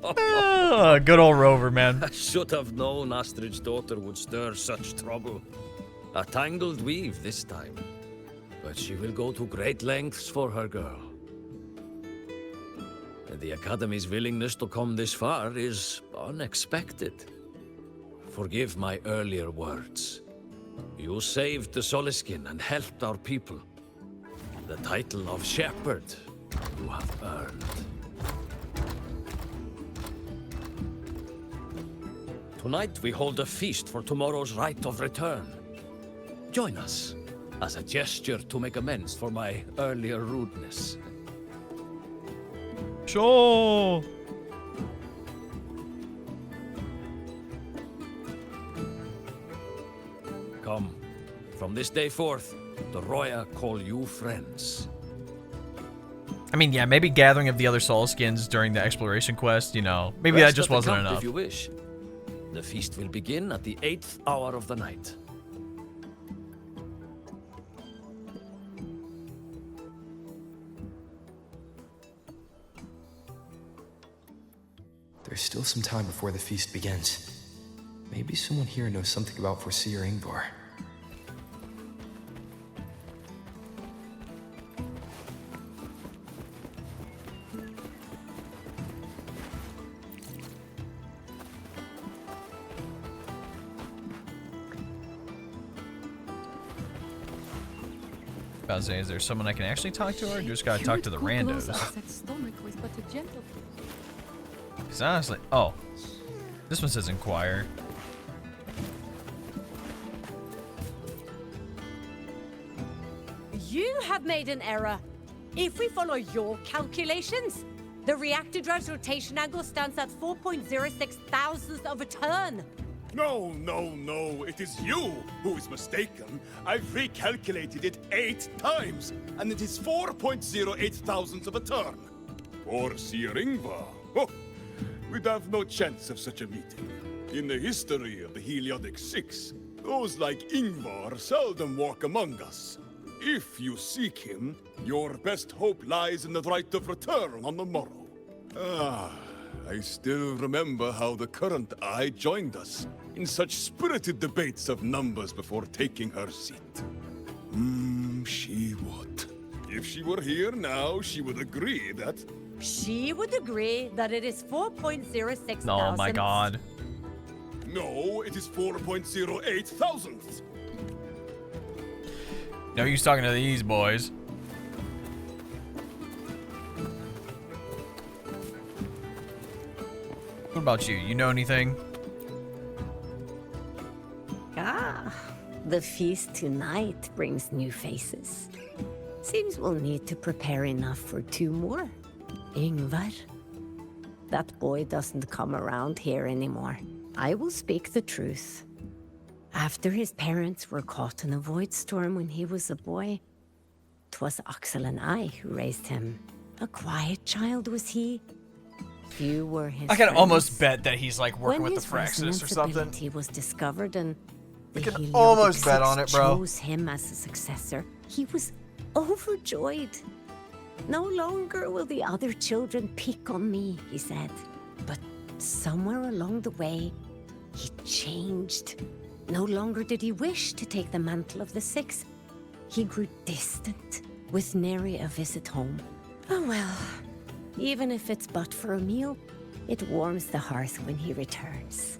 Oh, good old Rover, man. I should have known Astrid's daughter would stir such trouble. A tangled weave this time. But she will go to great lengths for her girl. The Academy's willingness to come this far is unexpected. Forgive my earlier words. You saved the Soliskin and helped our people. The title of Shepherd you have earned. Tonight we hold a feast for tomorrow's rite of return. Join us, as a gesture to make amends for my earlier rudeness. Sure. Come, from this day forth, the Roya call you friends. I mean, yeah, maybe gathering of the other Soulskins during the exploration quest, you know, maybe Rest that just at the wasn't camp enough. If you wish. The feast will begin at the 8th hour of the night. There's still some time before the feast begins. Maybe someone here knows something about Foreseer Ingvar. About to say, is there someone I can actually talk to, or just gotta talk to the randos? Because honestly, oh, this one says inquire. You have made an error. If we follow your calculations, the reactor drive's rotation angle stands at 4.06 thousandths of a turn. No, it is you who is mistaken. I've recalculated it 8 times, and it is 4.08 thousandths of a turn. Or Sir Ingvar. Oh, we'd have no chance of such a meeting. In the history of the Heliodic Six, those like Ingvar seldom walk among us. If you seek him, your best hope lies in the right of return on the morrow. I still remember how the current eye joined us in such spirited debates of numbers before taking her seat. She would. If she were here now, she would agree that... She would agree that it is 4.06 thousandths. Oh my god. No, it is 4.08 thousandths. No use talking to these boys. What about you? You know anything? The feast tonight brings new faces. Seems we'll need to prepare enough for 2 more. Ingvar, that boy doesn't come around here anymore. I will speak the truth. After his parents were caught in a void storm when he was a boy, 'twas Axel and I who raised him. A quiet child was he. Few were his I can friends. almost bet that he's like working When with the his Fraxis or something. resonance was discovered and the I can Heliodic almost bet Six on it, bro. chose him as a successor. He was overjoyed. No longer will the other children pick on me, he said. But somewhere along the way, he changed. No longer did he wish to take the mantle of the Six. He grew distant, with nary a visit home. Oh well, even if it's but for a meal, it warms the hearth when he returns.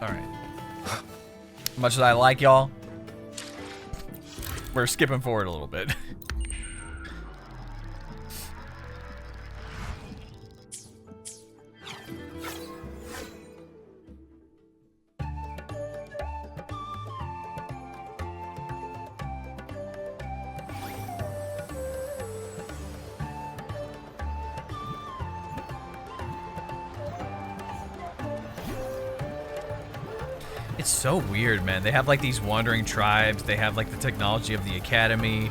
Alright. Much as I like y'all, we're skipping forward a little bit. It's so weird, man. They have like these wandering tribes. They have like the technology of the academy.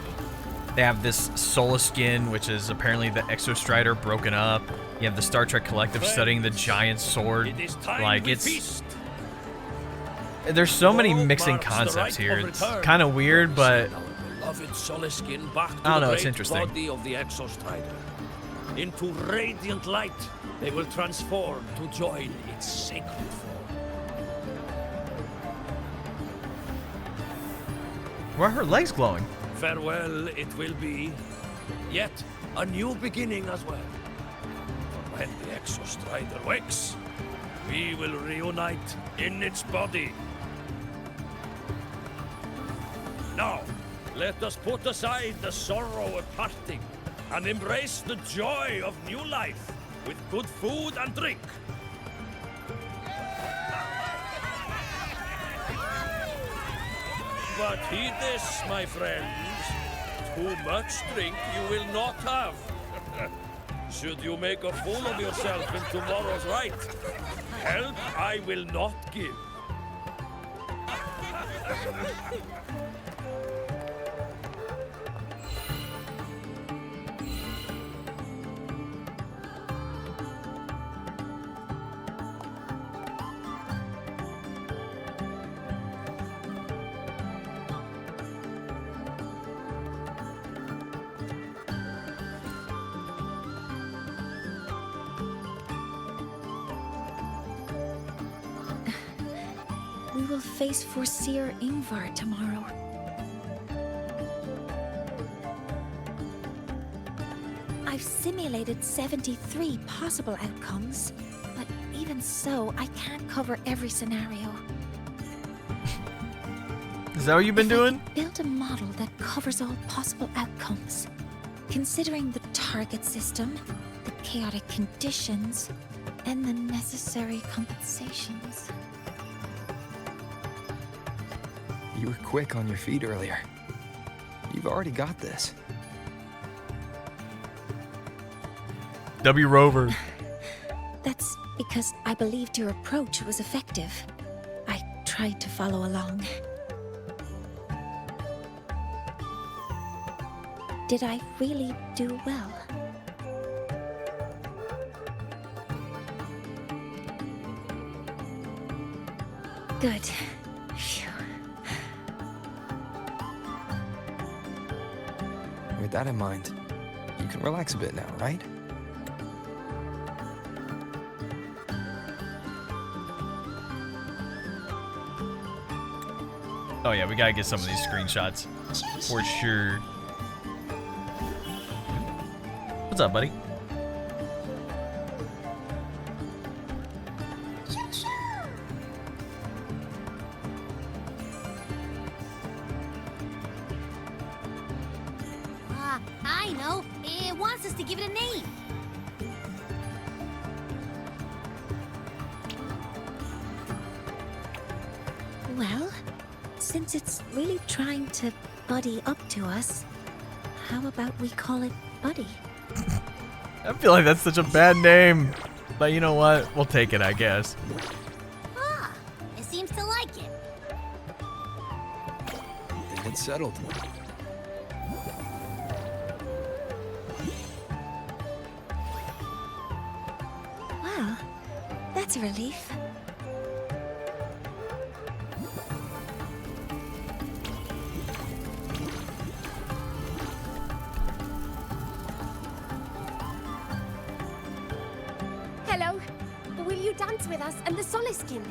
They have this Solaskin, which is apparently the Exostrider broken up. You have the Star Trek Collective studying the giant sword. Like, it's... There's so many mixing concepts here. It's kind of weird, but... I don't know, it's interesting. Body of the Exostrider. Into radiant light, they will transform to join its sacred form. Why are her legs glowing? Farewell it will be, yet a new beginning as well. For when the Exostrider wakes, we will reunite in its body. Now, let us put aside the sorrow of parting and embrace the joy of new life with good food and drink. But heed this, my friends. Too much drink you will not have. Should you make a fool of yourself in tomorrow's rite, help I will not give. We will face Forseer Ingvar tomorrow. I've simulated 73 possible outcomes, but even so, I can't cover every scenario. Is that what you've been doing? Build a model that covers all possible outcomes, considering the target system, the chaotic conditions, and the necessary compensations. You were quick on your feet earlier. You've already got this. W. Rover. That's because I believed your approach was effective. I tried to follow along. Did I really do well? Good. Phew. With that in mind, you can relax a bit now, right? Oh yeah, we gotta get some of these screenshots. For sure. What's up, buddy? I know. It wants us to give it a name. Well, since it's really trying to buddy up to us, how about we call it Buddy? I feel like that's such a bad name. But you know what? We'll take it, I guess. Ah, it seems to like it. Then it's settled. Well, that's a relief. Hello. Will you dance with us and the Soliskin?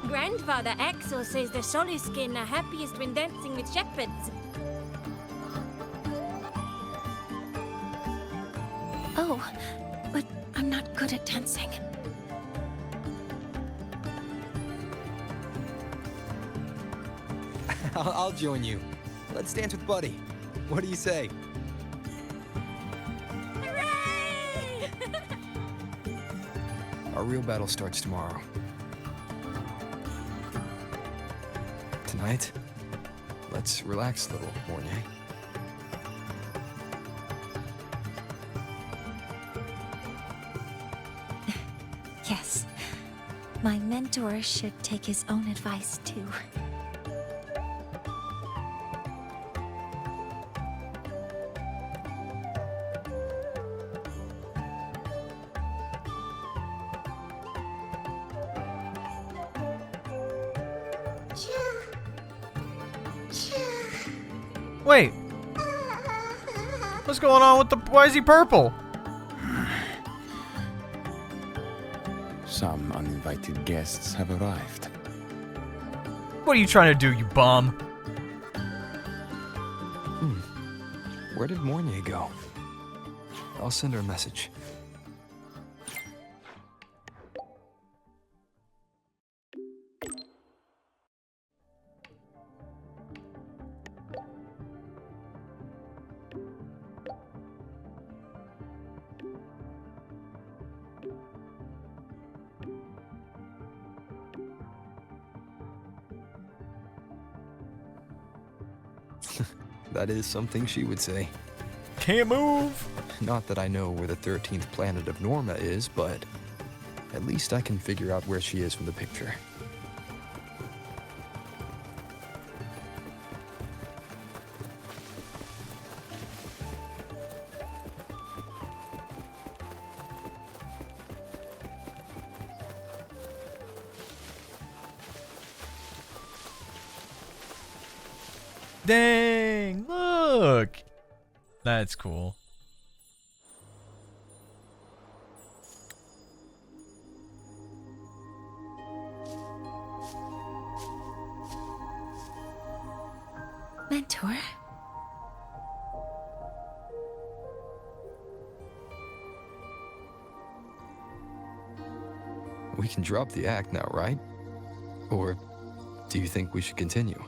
Grandfather Axel says the Soliskin are happiest when dancing with shepherds. Oh, but I'm not good at dancing. I'll join you. Let's dance with Buddy. What do you say? Hooray! Our real battle starts tomorrow. Tonight, let's relax a little, Mornye. Yes. My mentor should take his own advice, too. Wait. What's going on with the... Why is he purple? Some uninvited guests have arrived. What are you trying to do, you bum? Where did Mornye go? I'll send her a message. That is something she would say. Can't move. Not that I know where the 13th planet of Norma is, but at least I can figure out where she is from the picture. Dang, look. That's cool. Mentor? We can drop the act now, right? Or do you think we should continue?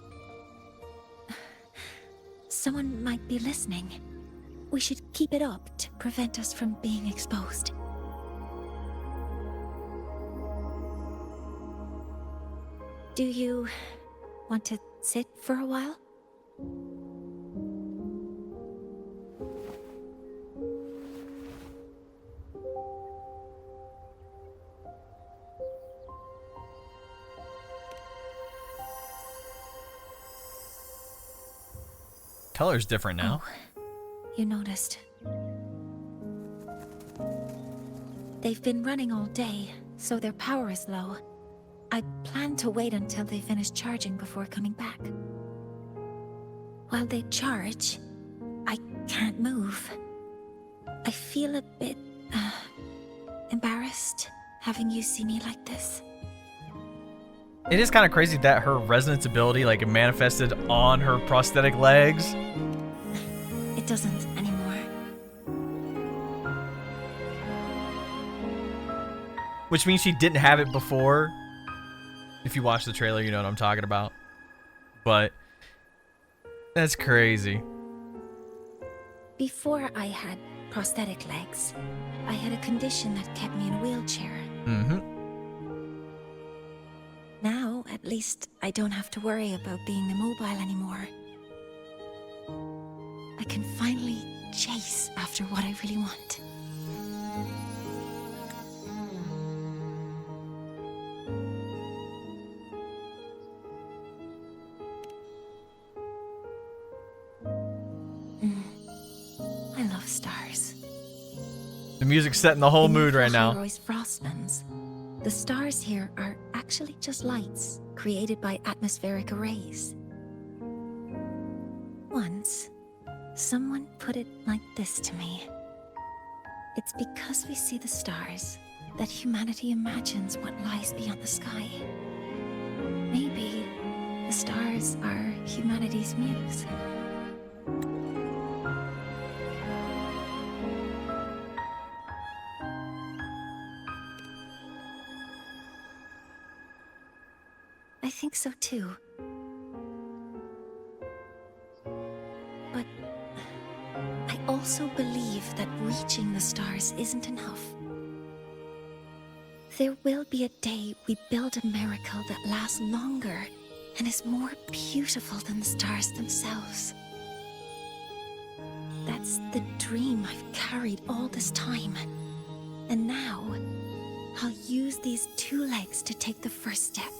Someone might be listening. We should keep it up to prevent us from being exposed. Do you want to sit for a while? Color's different now. Oh, you noticed. They've been running all day, so their power is low. I plan to wait until they finish charging before coming back. While they charge, I can't move. I feel a bit embarrassed having you see me like this. It is kind of crazy that her resonance ability like manifested on her prosthetic legs. It doesn't anymore. Which means she didn't have it before. If you watch the trailer, you know what I'm talking about. But that's crazy. Before I had prosthetic legs, I had a condition that kept me in a wheelchair. Mm-hmm. Now, at least, I don't have to worry about being immobile anymore. I can finally chase after what I really want. I love stars. The music's setting the whole mood right now. Roy's Frostlands. The stars here are actually just lights created by atmospheric arrays. Once, someone put it like this to me. It's because we see the stars that humanity imagines what lies beyond the sky. Maybe the stars are humanity's muse. I think so too. But I also believe that reaching the stars isn't enough. There will be a day we build a miracle that lasts longer and is more beautiful than the stars themselves. That's the dream I've carried all this time. And now, I'll use these two legs to take the first step.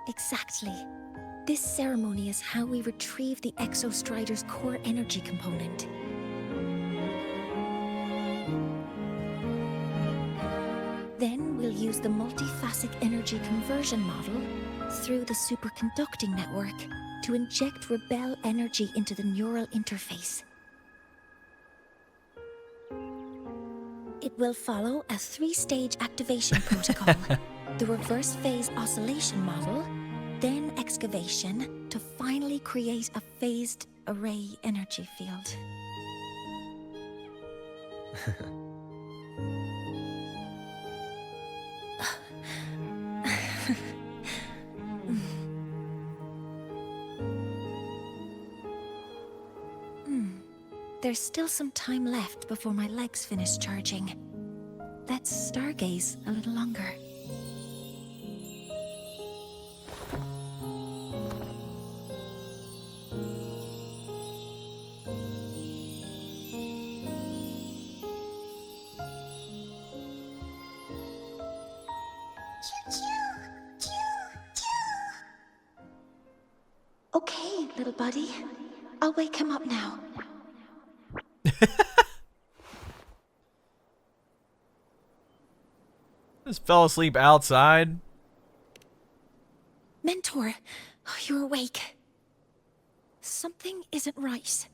Exactly. This ceremony is how we retrieve the Exostrider's core energy component. Then we'll use the multiphasic energy conversion model through the superconducting network to inject rebel energy into the neural interface. It will follow a 3-stage activation protocol. The reverse phase oscillation model, then excavation, to finally create a phased array energy field. There's still some time left before my legs finish charging. Let's stargaze a little longer. Okay, little buddy. I'll wake him up now. Just fell asleep outside. Mentor, you're awake. Something isn't right.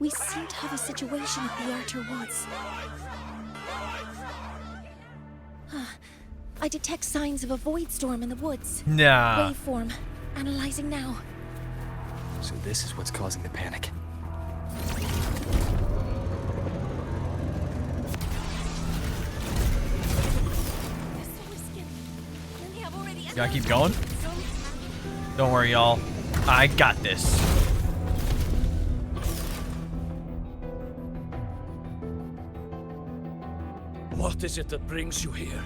We seem to have a situation at the Arter Woods. I detect signs of a void storm in the woods. Nah. Waveform. Analyzing now. So this is what's causing the panic. Gotta keep going? Don't worry, y'all. I got this. What is it that brings you here?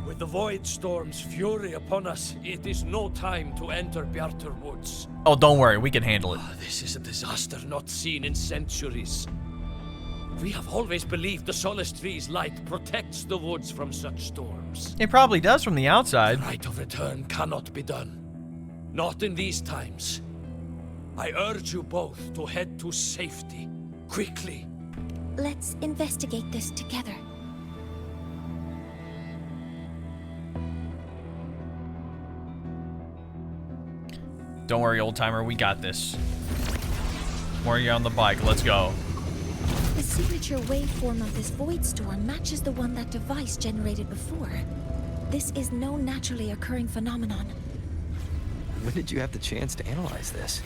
With the Void Storm's fury upon us, it is no time to enter Bjartur Woods. Oh, don't worry. We can handle it. This is a disaster not seen in centuries. We have always believed the Solace Tree's light protects the woods from such storms. It probably does from the outside. The right of return cannot be done. Not in these times. I urge you both to head to safety. Quickly. Let's investigate this together. Don't worry, old timer. We got this. Mornye on the bike. Let's go. The signature waveform of this void storm matches the one that device generated before. This is no naturally occurring phenomenon. When did you have the chance to analyze this?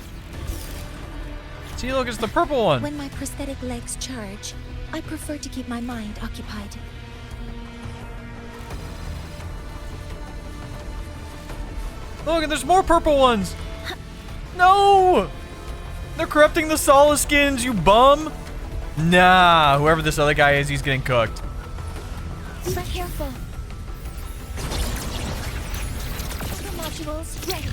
See, look, it's the purple one. When my prosthetic legs charge, I prefer to keep my mind occupied. Look, and there's more purple ones. No! They're corrupting the Solace skins, you bum. Nah, whoever this other guy is, he's getting cooked. Be careful. Other modules ready.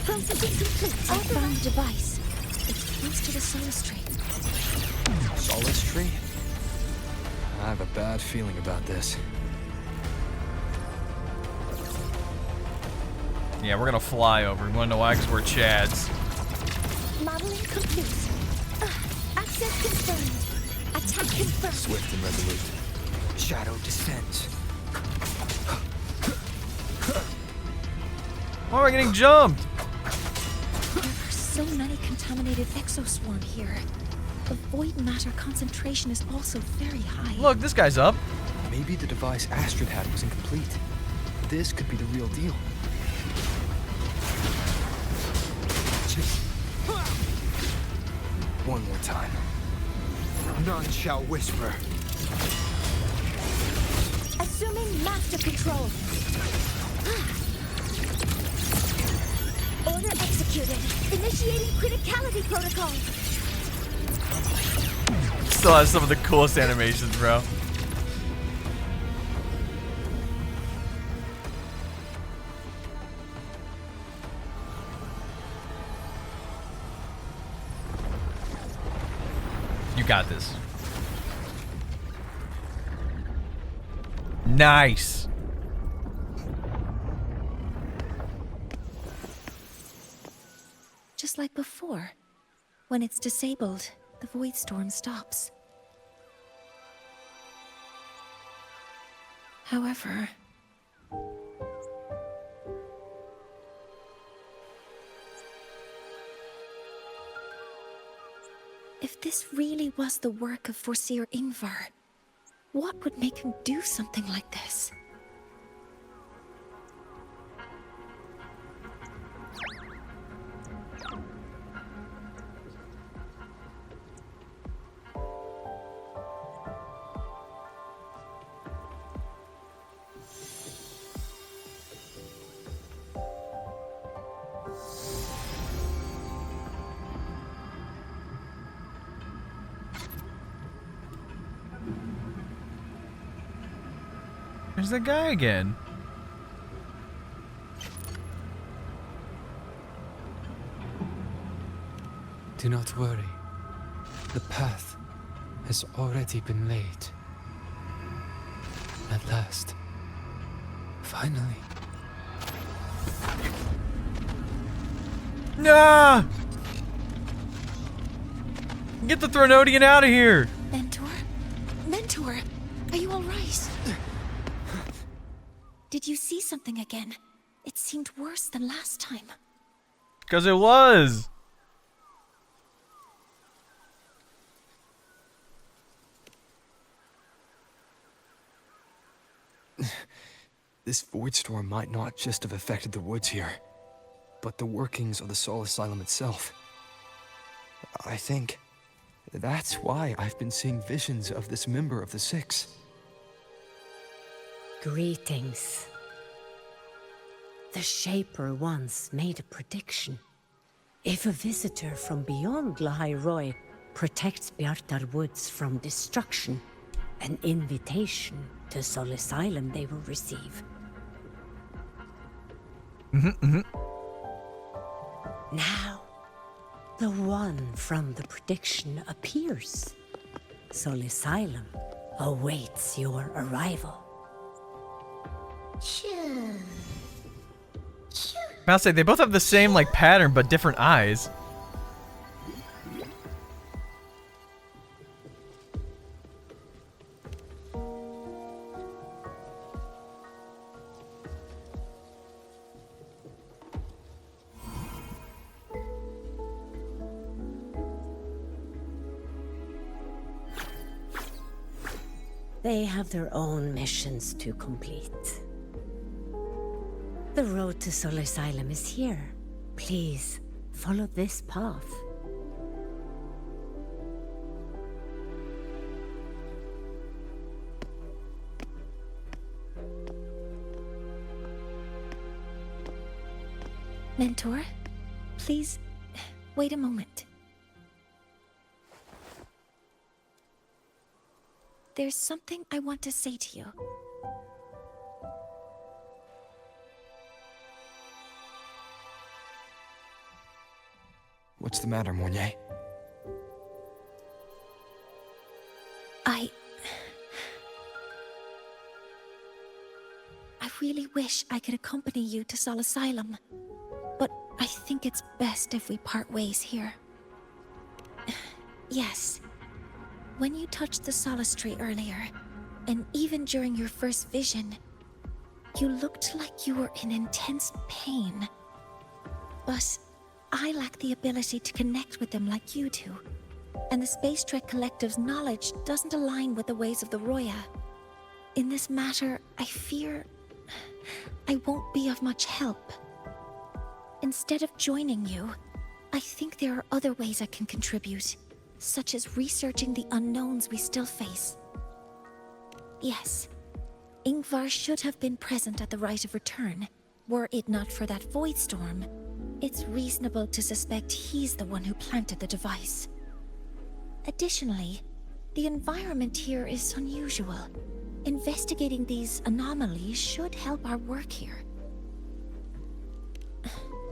Processing complete. I found the device. It's close to the Solace Tree. Solace Tree? I have a bad feeling about this. Yeah, we're gonna fly over. You wanna know why? Because we're Chads. Modeling complete. Access confirmed. Attack confirmed. Swift and resolute. Shadow descends. Why am I getting jumped? There are so many contaminated exoswarm here. The void matter concentration is also very high. Look, this guy's up. Maybe the device Astrid had was incomplete. This could be the real deal. One more time. None shall whisper. Assuming master control. Order executed. Initiating criticality protocol. Still has some of the coolest animations, bro. You got this. Nice. Just like before. When it's disabled, the void storm stops. However, if this really was the work of Foreseer Ingvar, what would make him do something like this? There's that guy again. Do not worry. The path has already been laid. At last. Finally. Nah! Get the Thronodian out of here! Mentor? Mentor, are you alright? Did you see something again? It seemed worse than last time. Because it was. This void storm might not just have affected the woods here, but the workings of the Soul Asylum itself. I think that's why I've been seeing visions of this member of the Six. Greetings. The Shaper once made a prediction. If a visitor from beyond Lahai Roy protects Bjartar Woods from destruction, an invitation to Soul Asylum they will receive. Now, the one from the prediction appears. Soul Asylum awaits your arrival. I'll say they both have the same like pattern but different eyes. They have their own missions to complete. The road to Soul Asylum is here. Please, follow this path. Mentor, please, wait a moment. There's something I want to say to you. What's the matter, Mornye? I really wish I could accompany you to Soul Asylum, but I think it's best if we part ways here. Yes, when you touched the Solace Tree earlier, and even during your first vision, you looked like you were in intense pain. But I lack the ability to connect with them like you do, and the Space Trek Collective's knowledge doesn't align with the ways of the Roya. In this matter, I fear I won't be of much help. Instead of joining you, I think there are other ways I can contribute, such as researching the unknowns we still face. Yes, Ingvar should have been present at the Rite of Return. Were it not for that void storm, it's reasonable to suspect he's the one who planted the device. Additionally, the environment here is unusual. Investigating these anomalies should help our work here.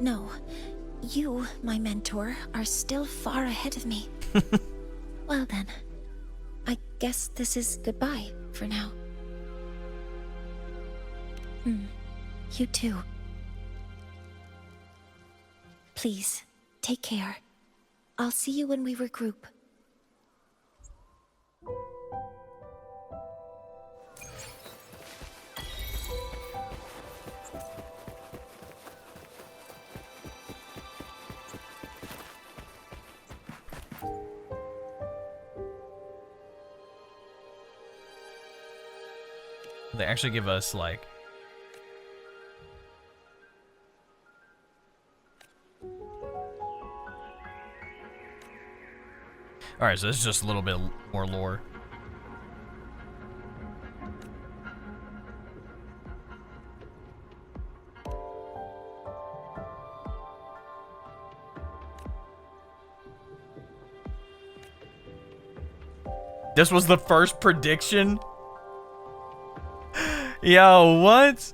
No, you, my mentor, are still far ahead of me. Well then, I guess this is goodbye for now. You too. Please, take care. I'll see you when we regroup. They actually give us like Alright, so this is just a little bit more lore. This was the first prediction? Yo, what?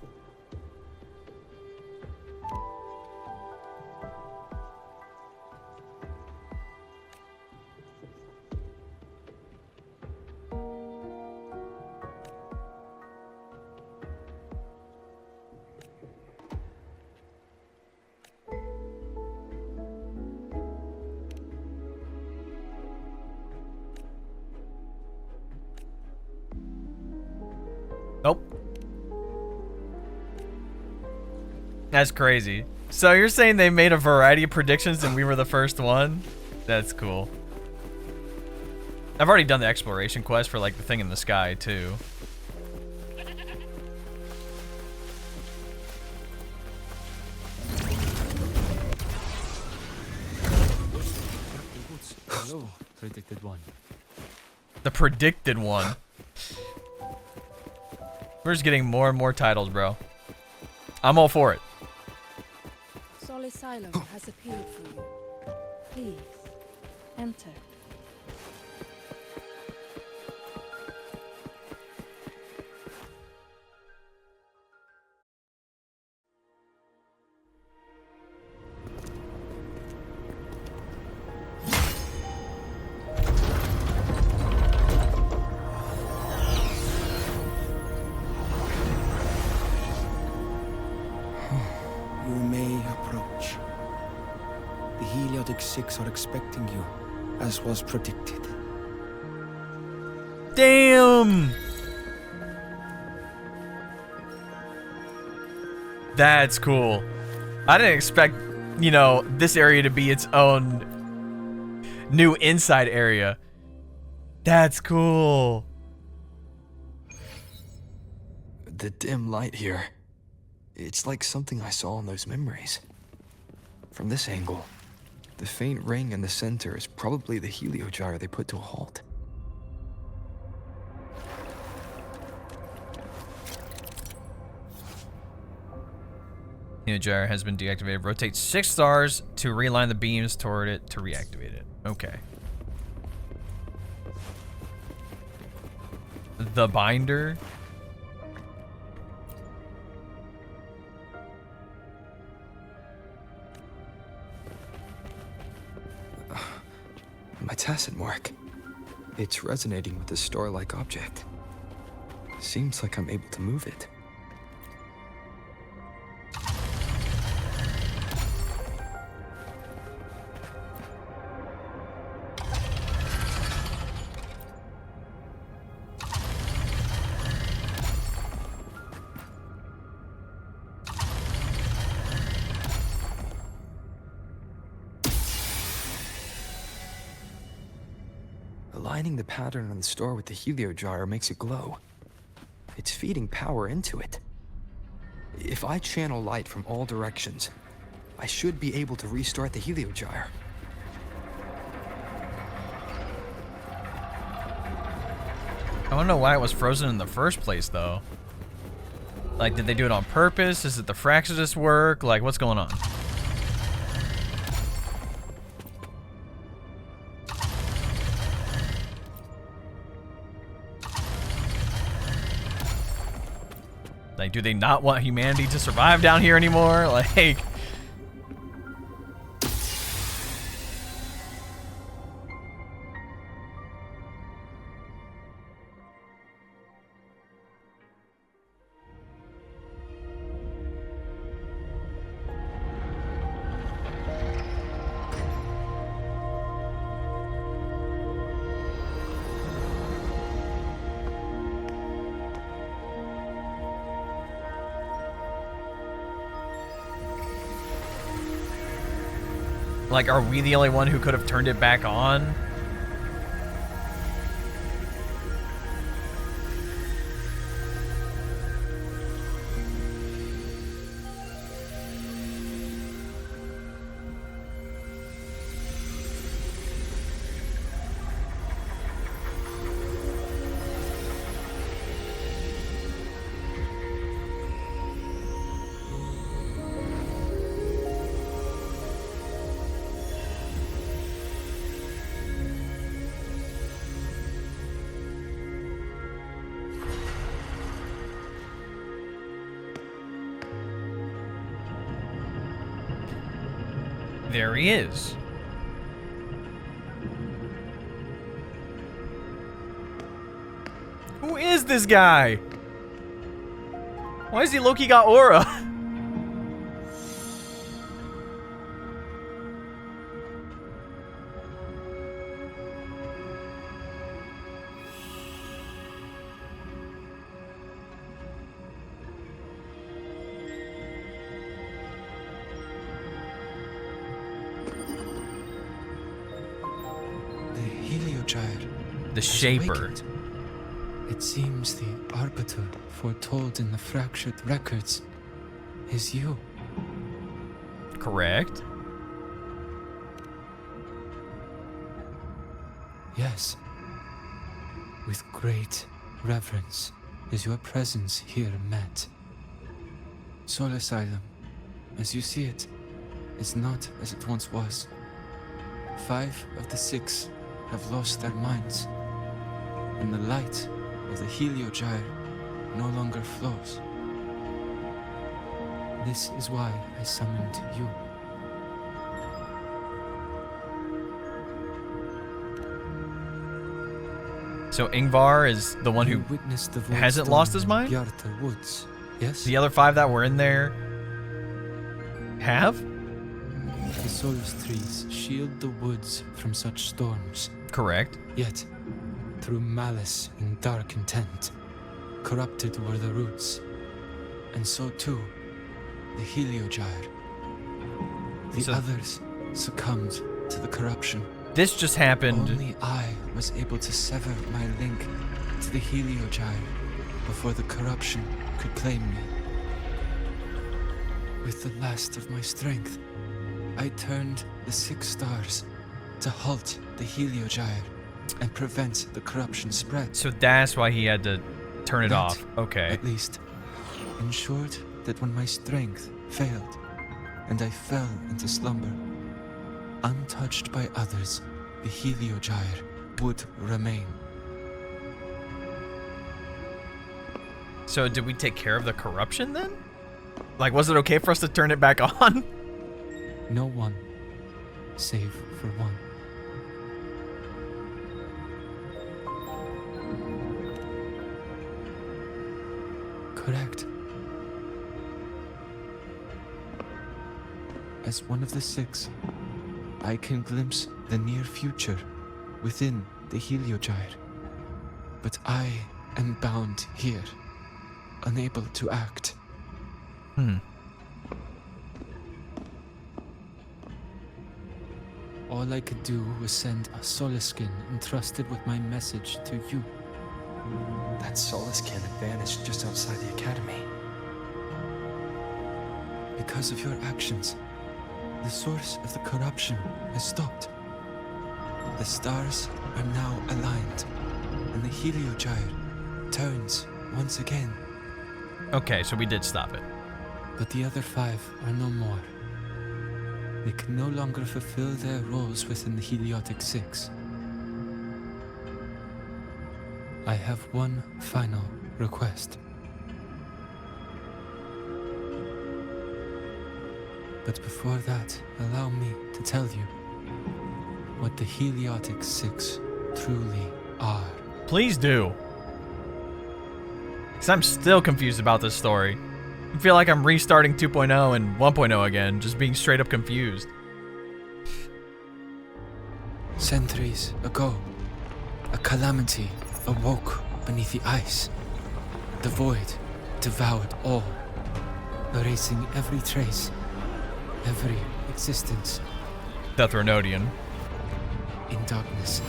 Nope. That's crazy. So you're saying they made a variety of predictions and we were the first one? That's cool. I've already done the exploration quest for like the thing in the sky too. Hello, predicted one. The predicted one. We're just getting more and more titles, bro. I'm all for it. Solisylum has appeared for you. Please, enter. You may approach. The Heliotic Six are expecting you, as was predicted. Damn! That's cool. I didn't expect, you know, this area to be its own new inside area. That's cool. The dim light here. It's like something I saw in those memories. From this angle, the faint ring in the center is probably the heliogyre they put to a halt. Heliogyre has been deactivated. Rotate 6 stars to realign the beams toward it to reactivate it. Okay. The binder. My tacit mark. It's resonating with the star-like object. Seems like I'm able to move it. Aligning the pattern on the star with the heliogyre makes it glow. It's feeding power into it. If I channel light from all directions, I should be able to restart the heliogyre. I don't know why it was frozen in the first place, though. Like, did they do it on purpose? Is it the Fraxidus work? Like, what's going on? Like, do they not want humanity to survive down here anymore? Like... Like, are we the only one who could have turned it back on? There he is. Who is this guy? Why is he Loki got aura? The Shaper. awakened. It seems the Arbiter foretold in the fractured records is you. Correct. Yes. With great reverence is your presence here met. Soul Asylum, as you see it, is not as it once was. 5 of the 6 have lost their minds, and the light of the Heliogyre no longer flows. This is why I summoned you. So Ingvar is the one who witnessed the hasn't lost his mind? Bjarta Woods, yes? The other 5 that were in there have? The Solus trees shield the woods from such storms. Correct. Yet, through malice and dark intent, corrupted were the roots, and so too the Heliogyre. The others succumbed to the corruption. This just happened. Only I was able to sever my link to the Heliogyre before the corruption could claim me. With the last of my strength, I turned the 6 stars to halt the Heliogyre and prevent the corruption spread. So that's why he had to turn it That, off. Okay. At least, ensured that when my strength failed and I fell into slumber, untouched by others, the Heliogyre would remain. So did we take care of the corruption then? Like, was it okay for us to turn it back on? No one, save for one. Correct. As one of the 6, I can glimpse the near future within the Heliogyre. But I am bound here, unable to act. All I could do was send a Soliskin entrusted with my message to you. That Soliskin had vanished just outside the academy. Because of your actions, the source of the corruption has stopped. The stars are now aligned, and the Heliogyre turns once again. Okay, so we did stop it. But the other 5 are no more. They can no longer fulfill their roles within the Heliotic 6. I have one final request. But before that, allow me to tell you what the Heliotic 6 truly are. Please do. Because I'm still confused about this story. I feel like I'm restarting 2.0 and 1.0 again, just being straight up confused. Centuries ago, a calamity awoke beneath the ice. The void devoured all, erasing every trace, every existence. The Thronodian. In darkness,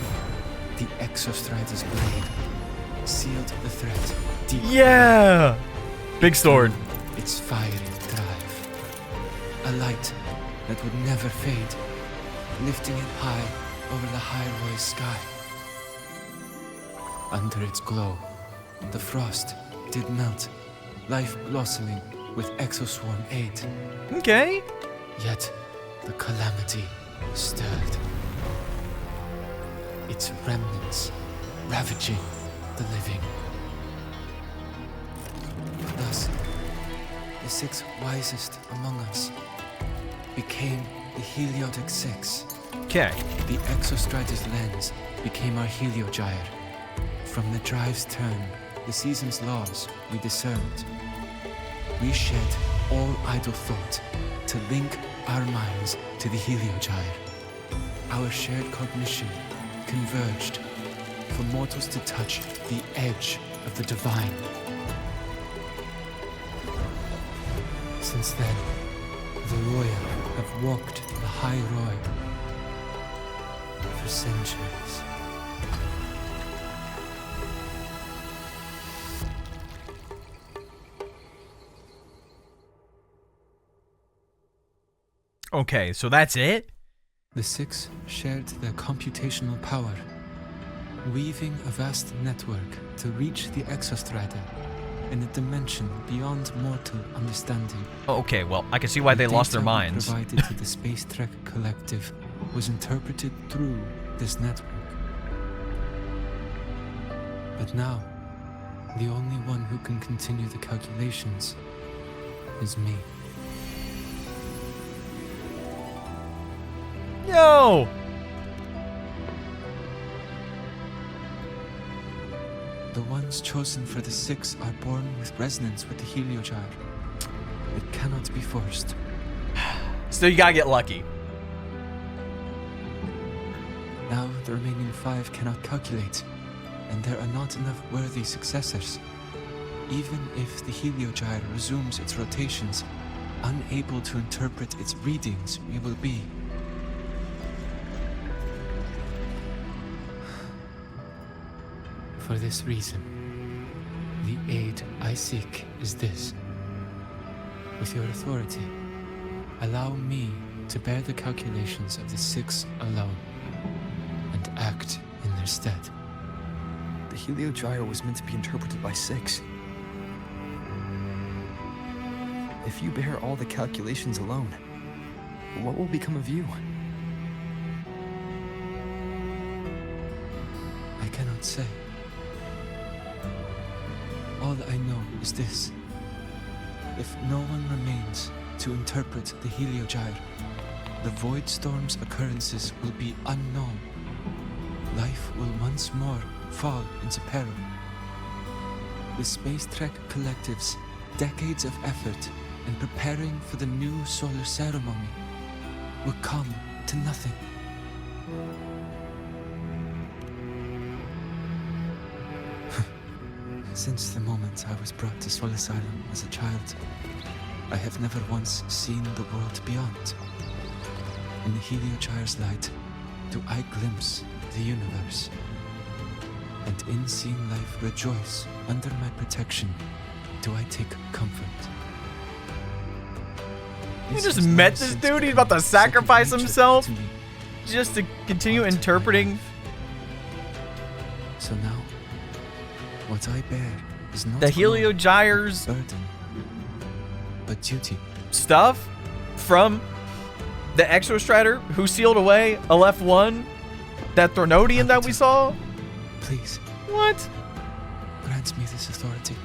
the Exostrider's blade sealed the threat deep. Yeah! Big sword. Its fiery drive. A light that would never fade, lifting it high over the High sky. Under its glow, the frost did melt, life blossoming with Exoswarm aid. Okay. Yet, the calamity stirred. Its remnants ravaging the living. Thus, the 6 wisest among us became the Heliotic 6. Okay. The Exostrider's lens became our Heliogyre. From the drive's turn, the season's laws we discerned. We shed all idle thought to link our minds to the Heliogyre. Our shared cognition converged for mortals to touch the edge of the divine. Since then, the Roya have walked the High Roy for centuries. Okay, so that's it? The six shared their computational power, weaving a vast network to reach the Exostrider in a dimension beyond mortal understanding. Oh, okay, well, I can see why they lost their The data minds. provided to the Space Trek Collective was interpreted through this network. But now, the only one who can continue the calculations is me. Yo! The ones chosen for the six are born with resonance with the Heliogyre. It cannot be forced. So you gotta get lucky. Now the remaining five cannot calculate, and there are not enough worthy successors. Even if the Heliogyre resumes its rotations, unable to interpret its readings, we will be. For this reason, the aid I seek is this. With your authority, allow me to bear the calculations of the six alone, and act in their stead. The Heliogyre was meant to be interpreted by six. If you bear all the calculations alone, what will become of you? I cannot say. All I know is this. If no one remains to interpret the Heliogyre, the Void Storm's occurrences will be unknown. Life will once more fall into peril. The Space Trek Collective's decades of effort in preparing for the new solar ceremony will come to nothing. Since the moment I was brought to Sol Asylum as a child, I have never once seen the world beyond. In the Heliogyre's light, do I glimpse the universe. And in seeing life rejoice under my protection, do I take comfort. You just met this dude, he's about to sacrifice himself just to continue interpreting. So now, what I bear is not the Heliogyre's burden, but duty. Stuff from the Exostrider who sealed away Aleph-1, that Thornodian that we saw. Please. What? Grant me this authority.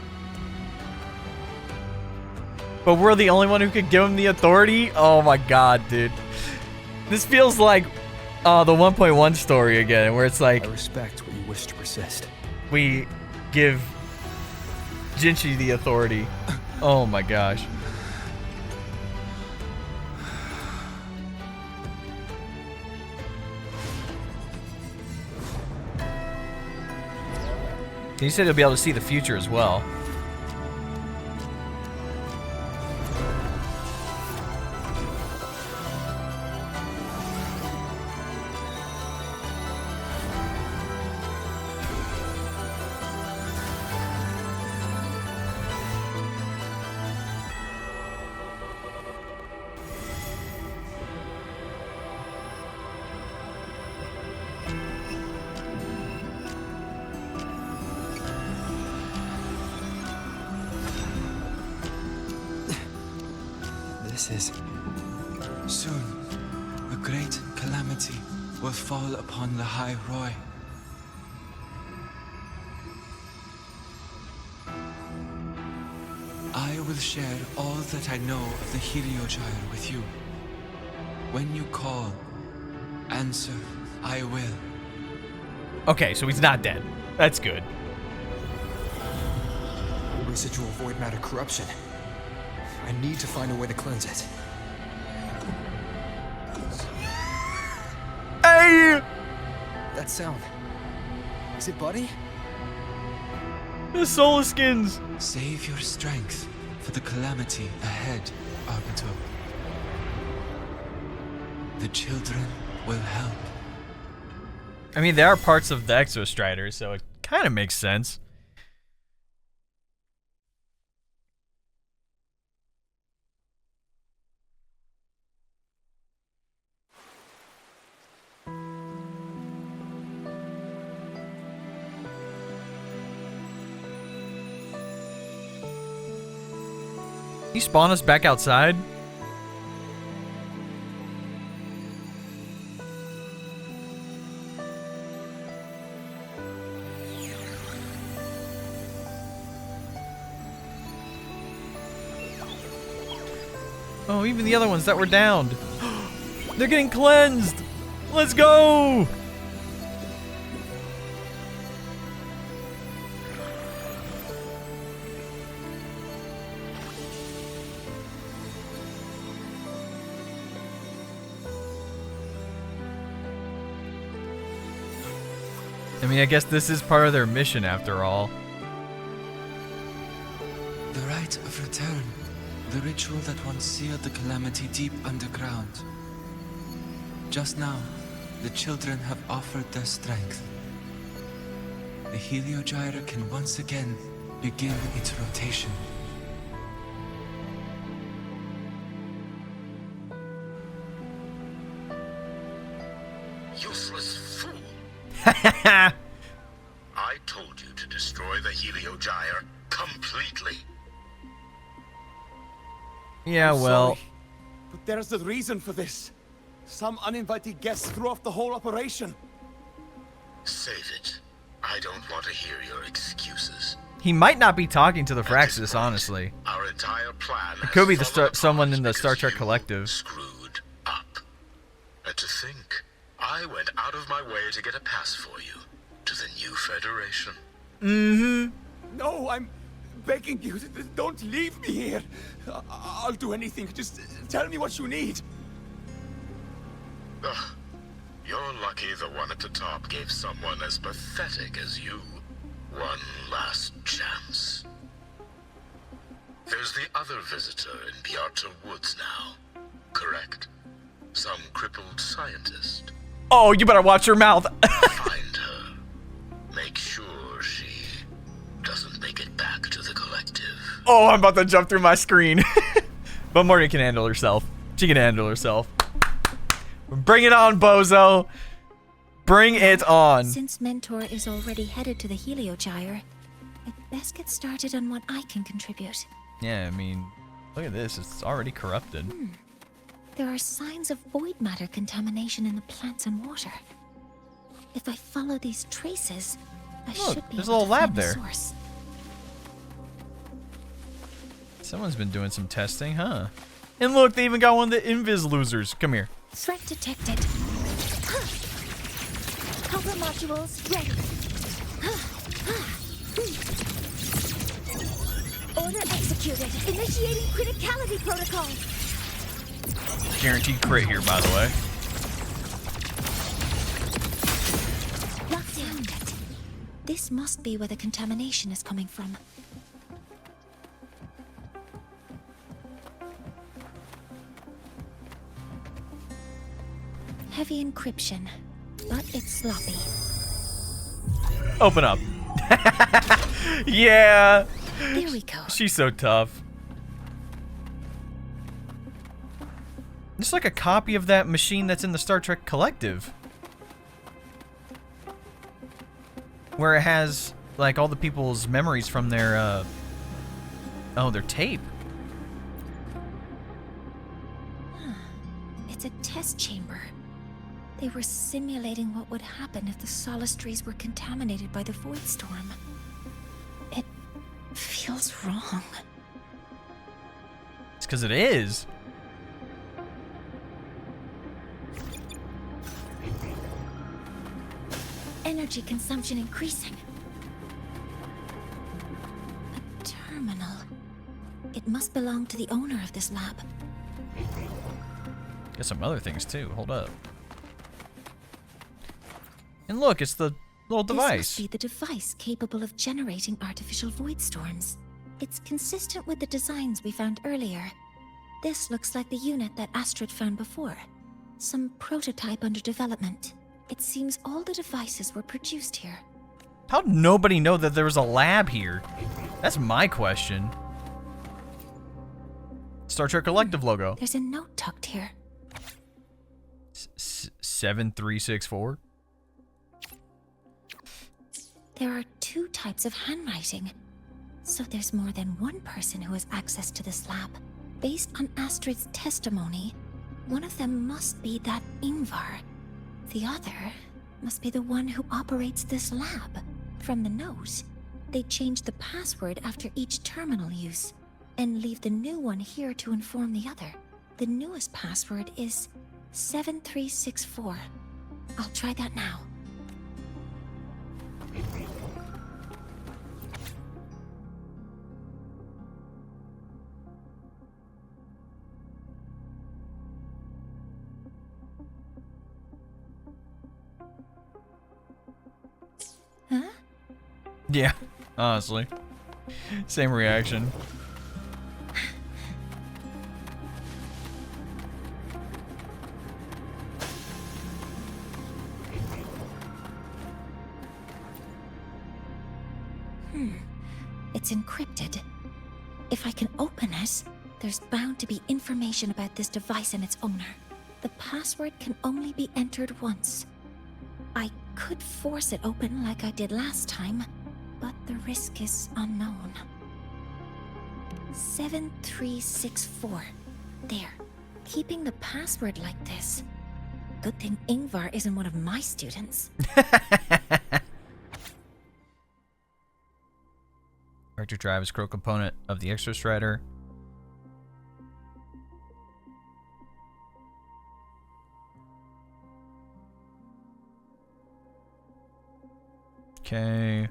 But we're the only one who could give him the authority? Oh my god, dude. This feels like the 1.1 story again, where it's like, I respect what you wish to persist. We give Jinchi the authority. Oh my gosh. He said he'll be able to see the future as well. Soon, a great calamity will fall upon the High Roy. I will share all that I know of the Heliogyre with you. When you call, answer, I will. Okay, so he's not dead. That's good. Residual void matter corruption. I need to find a way to cleanse it. Hey! That sound. Is it Buddy? The Solar Skins! Save your strength for the calamity ahead, Arbiter. The children will help. I mean, there are parts of the Exostrider, so it kind of makes sense. He spawn us back outside? Oh, even the other ones that were downed. They're getting cleansed. Let's go. I mean, I guess this is part of their mission after all. The rite of return. The ritual that once sealed the calamity deep underground. Just now, the children have offered their strength. The Heliogyre can once again begin its rotation. Useless fool! I told you to destroy the Heliogyre completely. Yeah, I'm well. sorry, but there's a reason for this. Some uninvited guests threw off the whole operation. Save it. I don't want to hear your excuses. He might not be talking to the Fraxis, honestly. Our entire plan It could be someone in the Star Trek Collective. Screwed up. And to think, I went out of my way to get a pass for you to the new Federation. Mm-hmm. No, I'm begging you, don't leave me here. I'll do anything. Just tell me what you need. Ugh. You're lucky the one at the top gave someone as pathetic as you one last chance. There's the other visitor in Bjarta Woods now, correct? Some crippled scientist. Oh, you better watch your mouth. Find her. Make sure she doesn't make it back to the collective. Oh, I'm about to jump through my screen. But Mornye can handle herself. She can handle herself. Bring it on, bozo. Bring it on. Since Mentor is already headed to the Heliogyre, I'd best get started on what I can contribute. Yeah, I mean, look at this. It's already corrupted. There are signs of void matter contamination in the plants and water. If I follow these traces, I should be there's a able little to lab find the there. source. Someone's been doing some testing, huh? And look, they even got one of the invis losers. Come here. Threat detected. Cover modules ready. Order executed. Initiating criticality protocol. Guaranteed crit here, by the way. Found it. This must be where the contamination is coming from. Heavy encryption, but it's sloppy. Open up. Yeah. There we go. She's so tough. It's like a copy of that machine that's in the Star Trek Collective. Where it has, like, all the people's memories from their, their tape. It's a test chamber. They were simulating what would happen if the solistries were contaminated by the void storm. It feels wrong. It's because it is. Energy consumption increasing. A terminal. It must belong to the owner of this lab. Got some other things too. Hold up. And look, it's the little This device. must be the device capable of generating artificial void storms. It's consistent with the designs we found earlier. This looks like the unit that Astrid found before. Some prototype under development. It seems all the devices were produced here. How'd nobody know that there was a lab here? That's my question. Star Trek Collective logo. There's a note tucked here. 7364. There are two types of handwriting. So there's more than one person who has access to this lab. Based on Astrid's testimony, one of them must be that Ingvar. The other must be the one who operates this lab. From the nose, they change the password after each terminal use and leave the new one here to inform the other. The newest password is 7364. I'll try that now. Huh? Yeah, honestly. Same reaction. It's encrypted. If I can open it, there's bound to be information about this device and its owner. The password can only be entered once. I could force it open like I did last time, but the risk is unknown. 7364. There. Keeping the password like this. Good thing Ingvar isn't one of my students. Character drive is core component of the Extra Strider. Okay.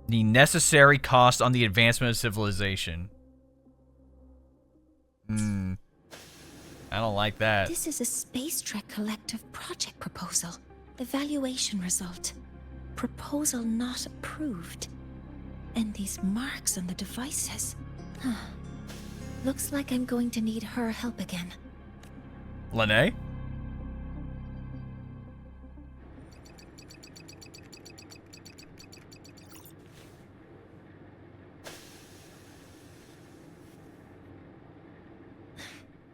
The necessary cost on the advancement of civilization. I don't like that. This is a Space Trek Collective project proposal. Evaluation result. Proposal not approved. And these marks on the devices. Looks like I'm going to need her help again. Lene?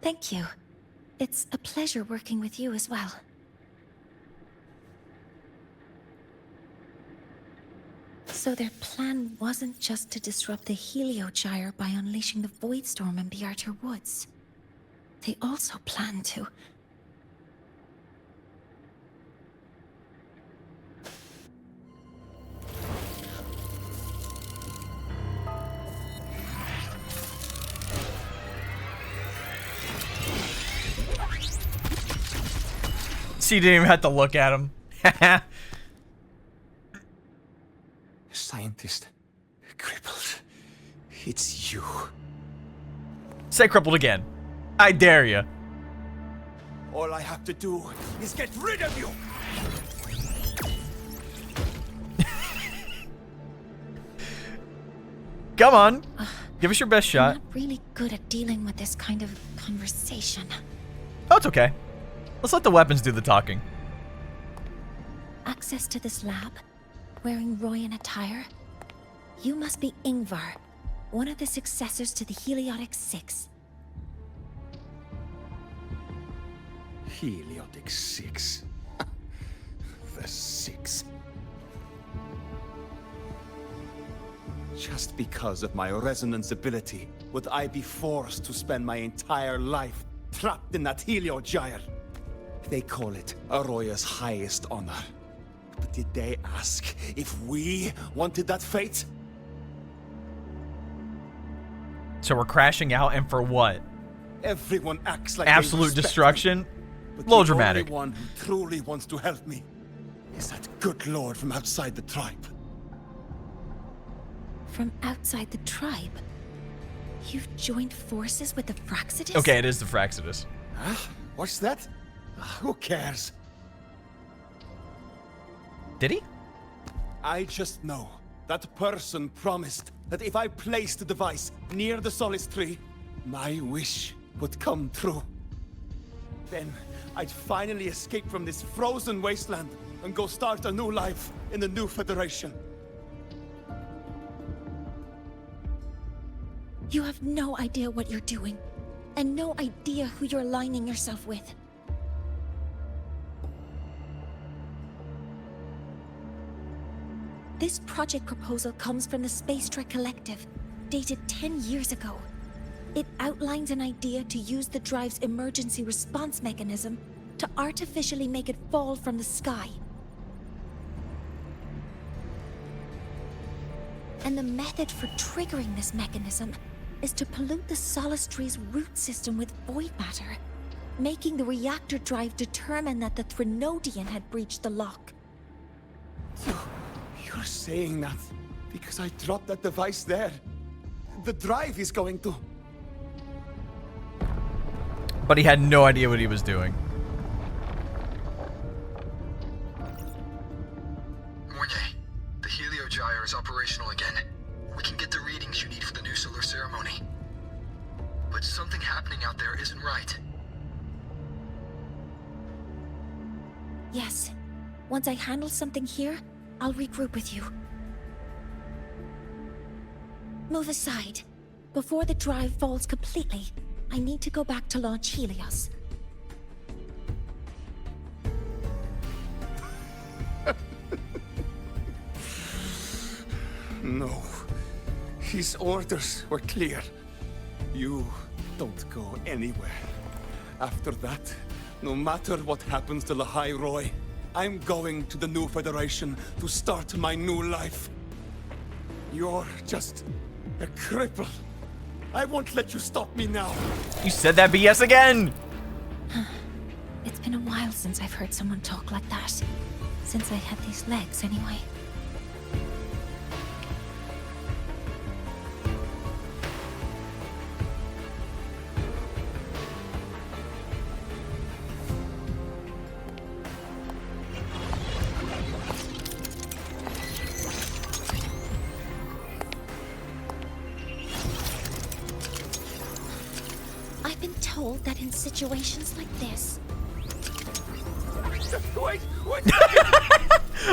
Thank you. It's a pleasure working with you as well. So their plan wasn't just to disrupt the Heliogyre by unleashing the Void Storm in the Outer Woods. They also planned to... See, you didn't even have to look at him. Scientist. Crippled. It's you. Say crippled again. I dare you. All I have to do is get rid of you! Come on. Give us your best shot. I'm not really good at dealing with this kind of conversation. Oh, it's okay. Let's let the weapons do the talking. Access to this lab? Wearing Royan attire? You must be Ingvar, one of the successors to the Heliotic Six. Heliotic Six. The Six. Just because of my resonance ability, would I be forced to spend my entire life trapped in that Heliogyre? They call it Aroya's highest honor. But did they ask if we wanted that fate? So we're crashing out, and for what? Everyone acts like absolute destruction? A little dramatic. The only one who truly wants to help me is that good lord from outside the tribe. From outside the tribe? You've joined forces with the Fraxidus? Okay, it is the Fraxidus. Huh? What's that? Who cares? Did he? I just know that person promised that if I placed the device near the Solace Tree, my wish would come true. Then I'd finally escape from this frozen wasteland and go start a new life in the new Federation. You have no idea what you're doing, and no idea who you're aligning yourself with. This project proposal comes from the Space Trek Collective, dated 10 years ago. It outlines an idea to use the drive's emergency response mechanism to artificially make it fall from the sky. And the method for triggering this mechanism is to pollute the Solace Tree's root system with void matter, making the reactor drive determine that the Threnodian had breached the lock. You're saying that because I dropped that device there. The drive is going to... But he had no idea what he was doing. Mornye, the heliogyre is operational again. We can get the readings you need for the new solar ceremony. But something happening out there isn't right. Yes. Once I handle something here, I'll regroup with you. Move aside. Before the drive falls completely, I need to go back to launch Helios. No. His orders were clear. You don't go anywhere. After that, no matter what happens to Lahai Roy, I'm going to the new Federation to start my new life. You're just a cripple. I won't let you stop me now. You said that BS again! It's been a while since I've heard someone talk like that. Since I had these legs, anyway. I've been told that in situations like this, Wait!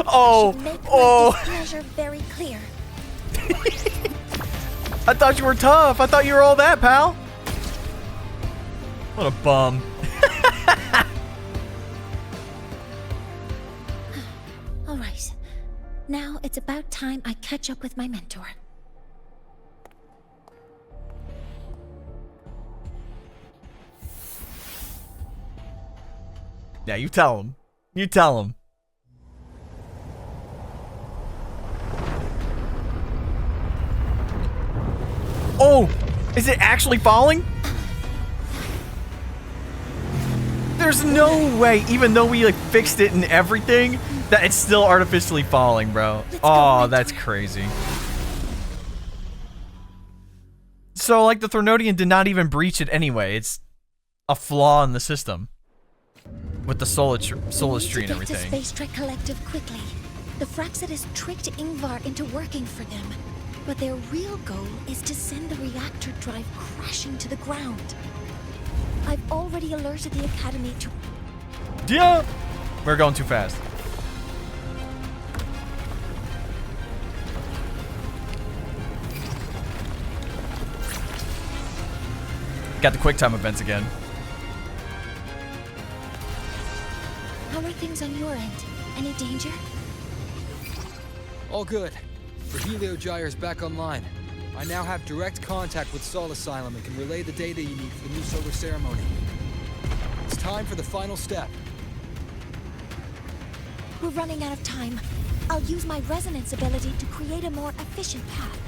Oh! Oh! displeasure very clear. I thought you were tough. I thought you were all that, pal. What a bum. All right. Now it's about time I catch up with my mentor. Yeah, you tell him. You tell him. Oh! Is it actually falling? There's no way, even though we like fixed it and everything, that it's still artificially falling, bro. Oh, that's crazy. So, like, the Threnodian did not even breach it anyway. It's a flaw in the system. With the Solace Tree and everything. To Space Trek Collective quickly. The Fraxit has tricked Ingvar into working for them. But their real goal is to send the reactor drive crashing to the ground. I've already alerted the Academy to... Yeah! We're going too fast. Got the quick time events again. How are things on your end? Any danger? All good. The heliogyre is back online. I now have direct contact with Sol Asylum and can relay the data you need for the new solar ceremony. It's time for the final step. We're running out of time. I'll use my resonance ability to create a more efficient path.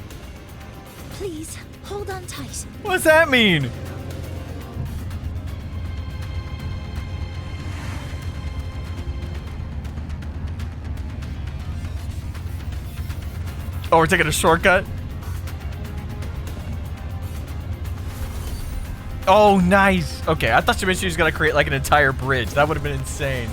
Please, hold on tight. What does that mean? Oh, we're taking a shortcut? Oh, nice. Okay, I thought she was gonna create like an entire bridge. That would have been insane.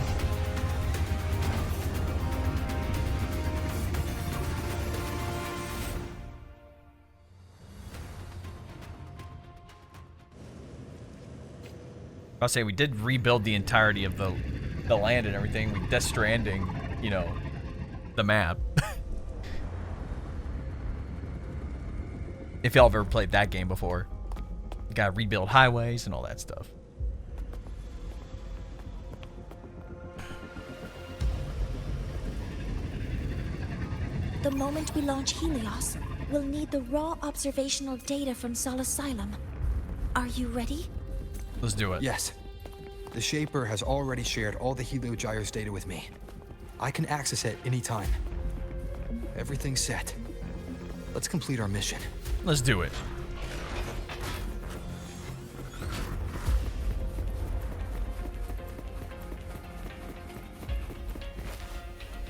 I'll say we did rebuild the entirety of the land and everything. We Death Stranding, you know, the map. If y'all have ever played that game before. You gotta rebuild highways and all that stuff. The moment we launch Helios, we'll need the raw observational data from Sol Asylum. Are you ready? Let's do it. Yes. The Shaper has already shared all the Heliogyre's data with me. I can access it anytime. Everything's set. Let's complete our mission. Let's do it.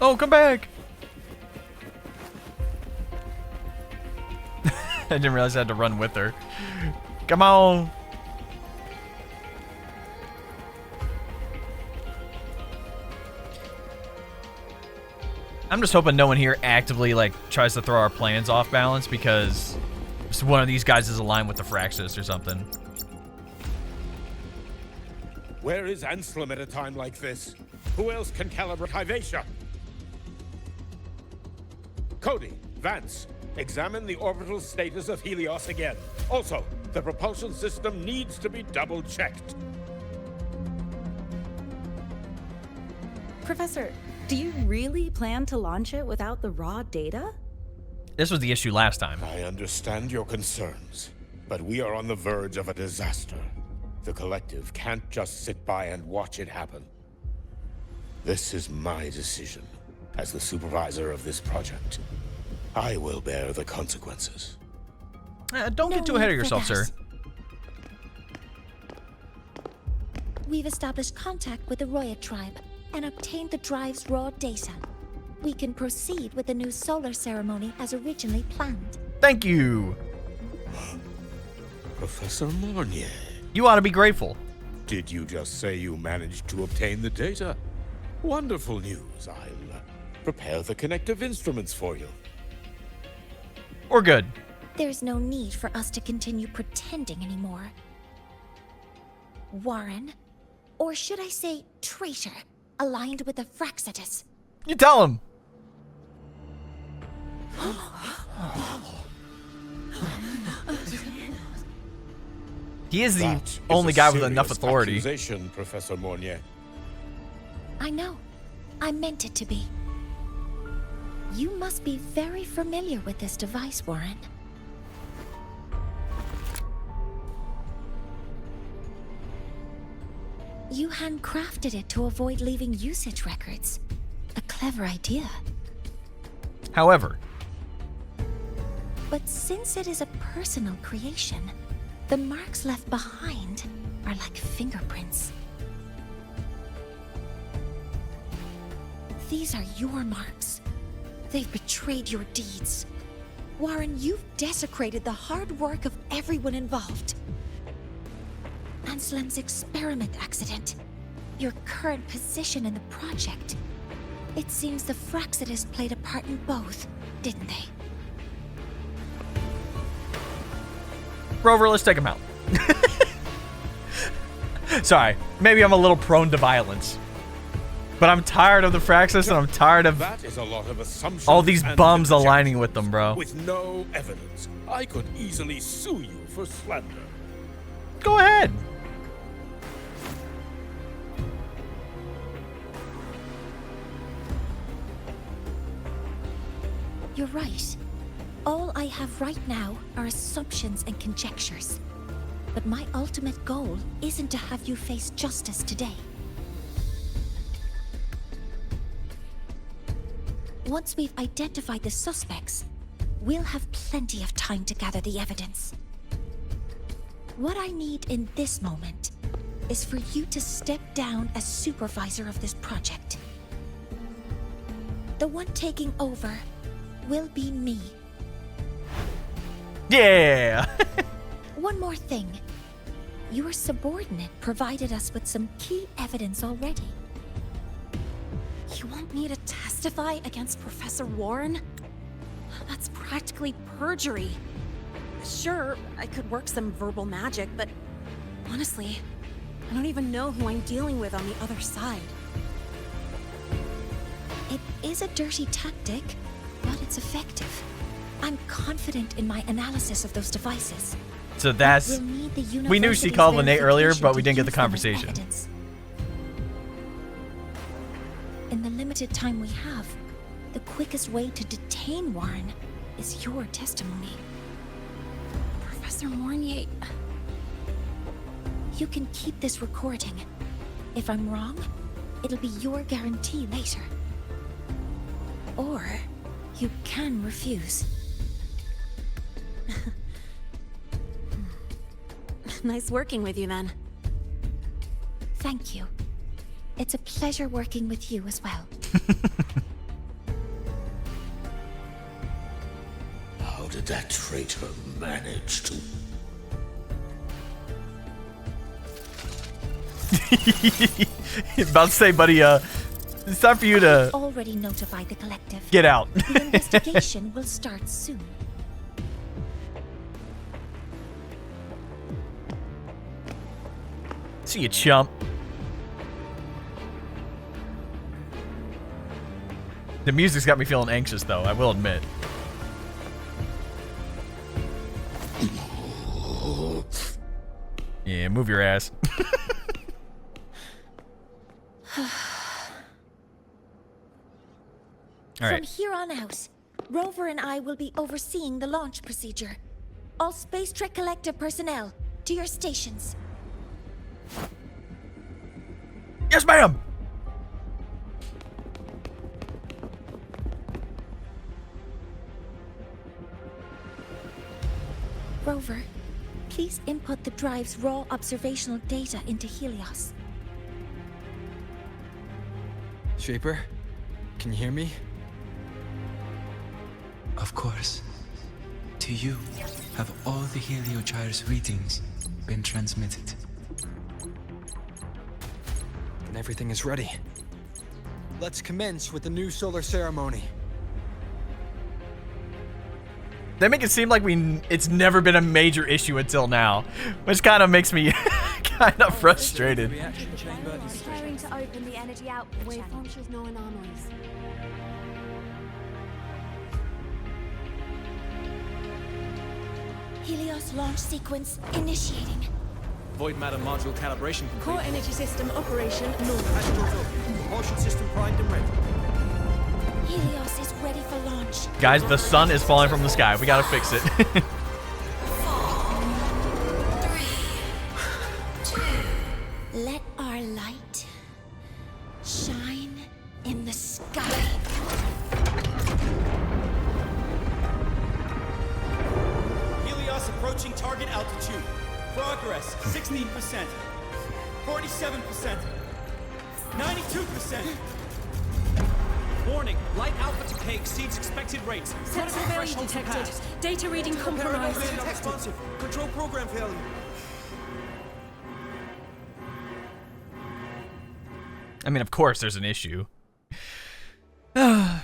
Oh, come back! I didn't realize I had to run with her. Come on! I'm just hoping no one here actively like tries to throw our plans off balance because one of these guys is aligned with the Fraxis or something. Where is Anselm at a time like this? Who else can calibrate Hyvatia? Cody, Vance, examine the orbital status of Helios again. Also, the propulsion system needs to be double-checked. Professor, do you really plan to launch it without the raw data? This was the issue last time. I understand your concerns, but we are on the verge of a disaster. The collective can't just sit by and watch it happen. This is my decision. As the supervisor of this project, I will bear the consequences. Don't get too ahead of yourself, sir. We've established contact with the Roya tribe and obtained the drive's raw data. We can proceed with the new solar ceremony as originally planned. Thank you. Professor Mornye. You ought to be grateful. Did you just say you managed to obtain the data? Wonderful news. I'll prepare the connective instruments for you. We're good. There's no need for us to continue pretending anymore. Warren, or should I say traitor, aligned with the Fraxitus. You tell him. He is the only guy with enough authority. Accusation, Professor Mornye. I know. I meant it to be. You must be very familiar with this device, Warren. You handcrafted it to avoid leaving usage records. A clever idea. However, but since it is a personal creation, the marks left behind are like fingerprints. These are your marks. They've betrayed your deeds. Warren, you've desecrated the hard work of everyone involved. Anselm's experiment accident, your current position in the project. It seems the Fraxitus played a part in both, didn't they? Rover, let's take him out. Sorry, maybe I'm a little prone to violence. But I'm tired of the Fraxis and I'm tired of That is a lot of assumptions all these and bums aligning with them, bro. With no evidence, I could easily sue you for slander. Go ahead. You're right. All I have right now are assumptions and conjectures. But my ultimate goal isn't to have you face justice today. Once we've identified the suspects, we'll have plenty of time to gather the evidence. What I need in this moment is for you to step down as supervisor of this project. The one taking over will be me. Yeah! One more thing. Your subordinate provided us with some key evidence already. You want me to testify against Professor Warren? That's practically perjury. Sure, I could work some verbal magic, but honestly, I don't even know who I'm dealing with on the other side. It is a dirty tactic, but it's effective. I'm confident in my analysis of those devices. So that's... We'll need the we knew she called Lene earlier, but we didn't get the verification to conversation. use them as evidence. In the limited time we have, The quickest way to detain Warren is your testimony. Professor Mornye... You can keep this recording. If I'm wrong, it'll be your guarantee later. Or you can refuse. Nice working with you, then. Thank you. It's a pleasure working with you as well. How did that traitor manage to... About to say, buddy, it's time for you to already notified the collective. Get out. The investigation will start soon. See you, chump. The music's got me feeling anxious, though, I will admit. Yeah, move your ass. From here on out, Rover and I will be overseeing the launch procedure. All Space Trek Collective personnel, to your stations. Yes, ma'am! Rover, please input the drive's raw observational data into Helios. Shaper, can you hear me? Of course. To you, have all the Heliogyre's readings been transmitted? And everything is ready. Let's commence with the new solar ceremony. They make it seem like it's never been a major issue until now, which kind of makes me kind of frustrated. Preparing to open the energy output channel. Functions no anomalies. Helios launch sequence initiating. Void matter module calibration complete. Core energy system operation normal. Passenger's up. Propulsion system primed and ready. Helios is ready for launch. Guys, the sun is falling from the sky. We gotta fix it. 4, 3, 2. Let our light shine in the sky. Helios approaching target altitude. Progress 16%. 47%. 92%. Warning, light alpha decay exceeds expected rates. Sensor failure detected. Data reading compromised. Responsive. Control program failure. I mean, of course there's an issue. And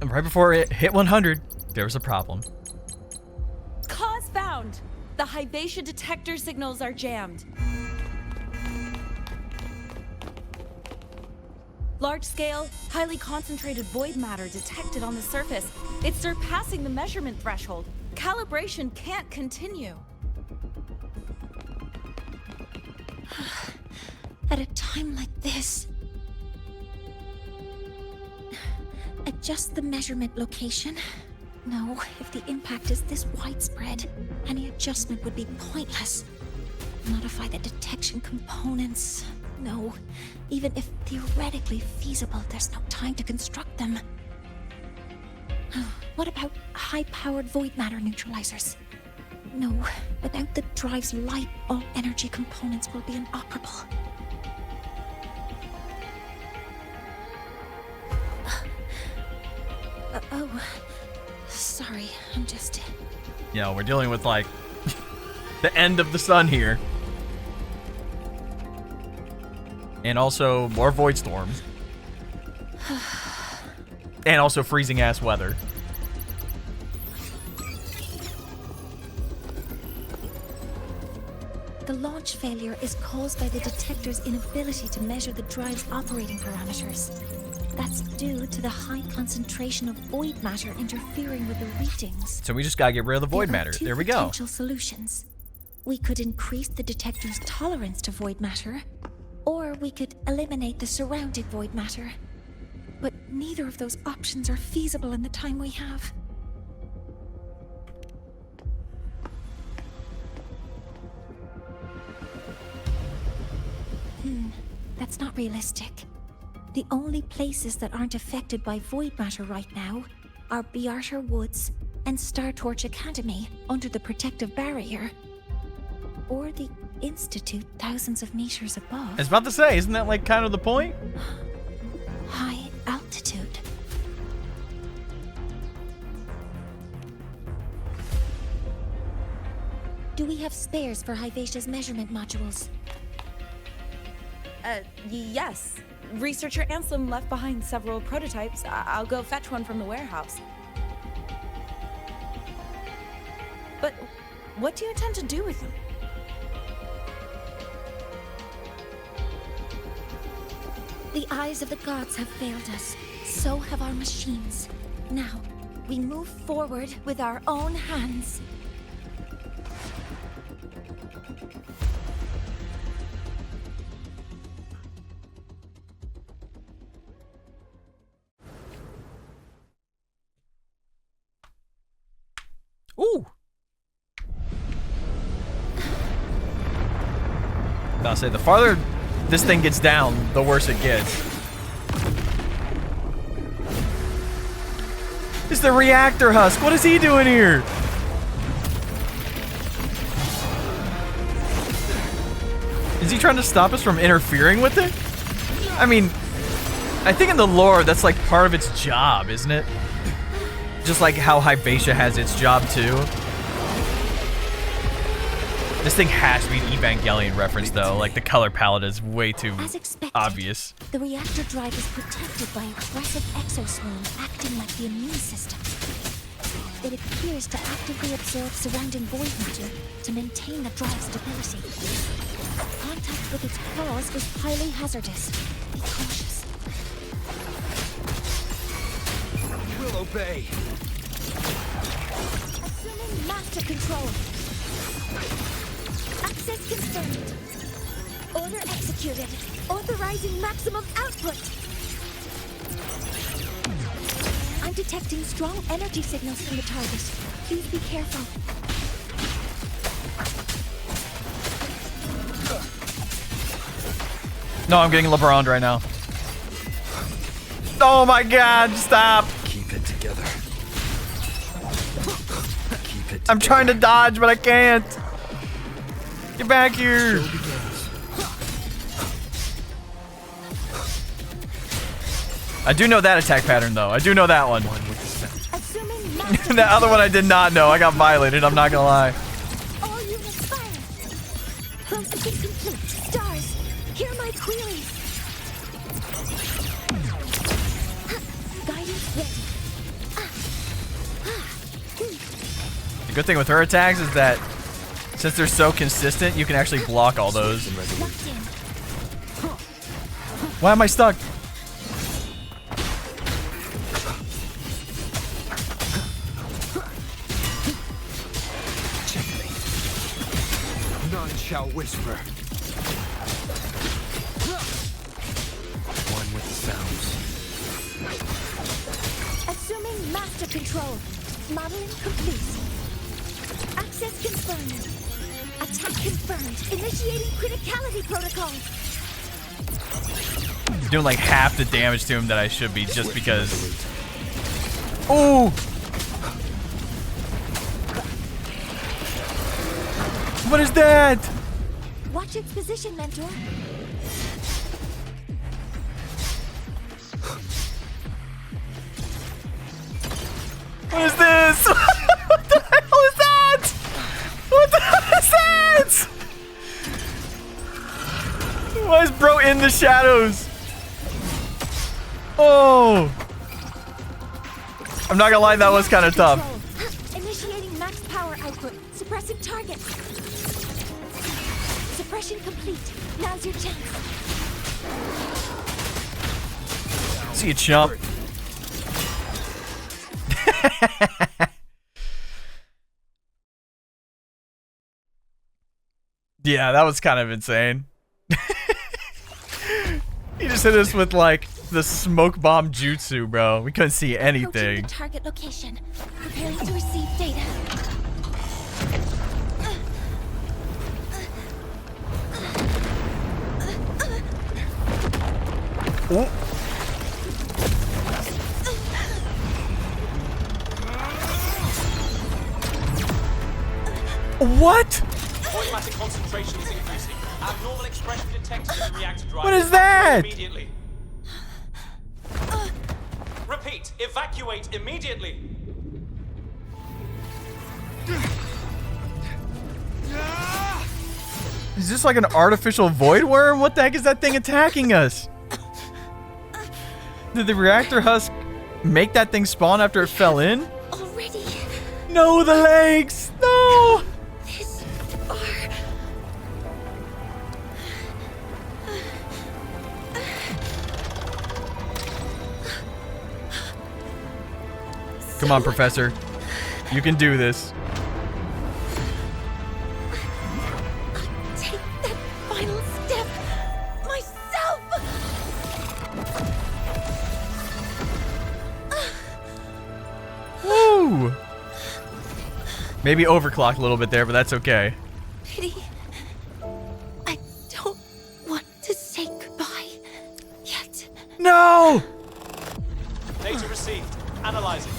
right before it hit 100, there was a problem. Cause found. The Hybatia detector signals are jammed. Large-scale, highly concentrated void matter detected on the surface. It's surpassing the measurement threshold. Calibration can't continue. At a time like this, adjust the measurement location. No, if the impact is this widespread, any adjustment would be pointless. Modify the detection components. No, even if theoretically feasible, there's no time to construct them. What about high-powered void matter neutralizers? No, without the drive's light, all energy components will be inoperable. Oh, sorry, I'm just... Yeah, we're dealing with, like, the end of the sun here. And also more void storms. And also freezing ass weather. The launch failure is caused by the detector's inability to measure the drive's operating parameters. That's due to the high concentration of void matter interfering with the readings. So we just gotta get rid of the void matter. There we go. Potential solutions. We could increase the detector's tolerance to void matter, or we could eliminate the surrounding void matter. but neither of those options are feasible in the time we have. That's not realistic. The only places that aren't affected by void matter right now are Bearter Woods and Startorch Academy under the protective barrier. Or the Institute thousands of meters above. I was about to say, isn't that like kind of the point? High altitude. Do we have spares for Hyvatia's measurement modules? Yes. Researcher Ansem left behind several prototypes. I'll go fetch one from the warehouse. But what do you intend to do with them? The eyes of the gods have failed us. So have our machines. Now, we move forward with our own hands. Ooh. I'll say the farther this thing gets down, the worse it gets. It's the reactor husk. What is he doing here? Is he trying to stop us from interfering with it? I mean, I think in the lore, that's like part of its job, isn't it? Just like how Hyvatia has its job too. This thing has to be an Evangelion reference though, like the color palette is way too obvious. The reactor drive is protected by aggressive exoswarms acting like the immune system. It appears to actively absorb surrounding void matter to maintain the drive's stability. Contact with its claws is highly hazardous. Be cautious. We'll obey. Assuming master control. Access confirmed. Order executed. Authorizing maximum output. I'm detecting strong energy signals from the target. Please be careful. No, I'm getting LeBron right now. Oh my god, stop. Keep it together. Keep it together. I'm trying to dodge, but I can't. Get back here. I do know that attack pattern though. I do know that one. That other one I did not know. I got violated, I'm not gonna lie. All units fire. Processing complete. Stars, hear my queries. Guidance ready. The good thing with her attacks is that since they're so consistent, you can actually block all those. Why am I stuck? None shall whisper. One with the sounds. Assuming master control. Modeling complete. Access confirmed. Attack confirmed. Initiating criticality protocol. Doing like half the damage to him that I should be just because. Ooh! What is that? Watch its position, Mentor. What is this? What the hell is that? What the hell is that? Why is bro in the shadows? Oh! I'm not gonna lie, that was kind of tough. Initiating max power output. Suppressing target. Suppression complete. Now's your chance. See you, chump. Yeah, that was kind of insane. He just hit us with like the smoke bomb jutsu, bro. We couldn't see anything. Approaching the target location. Preparing to receive data. Ooh. What? Void matter concentration is increasing. Abnormal expression detected in the reactor drive. What is that? Immediately. Repeat, evacuate immediately. Is this like an artificial void worm? What the heck is that thing attacking us? Did the reactor husk make that thing spawn after it fell in? Already. No, the legs! No! This far. Come on, Professor. You can do this. Take that final step myself. Woo! Maybe overclocked a little bit there, but that's okay. Pity. I don't want to say goodbye yet. No! Data received. Analyzing.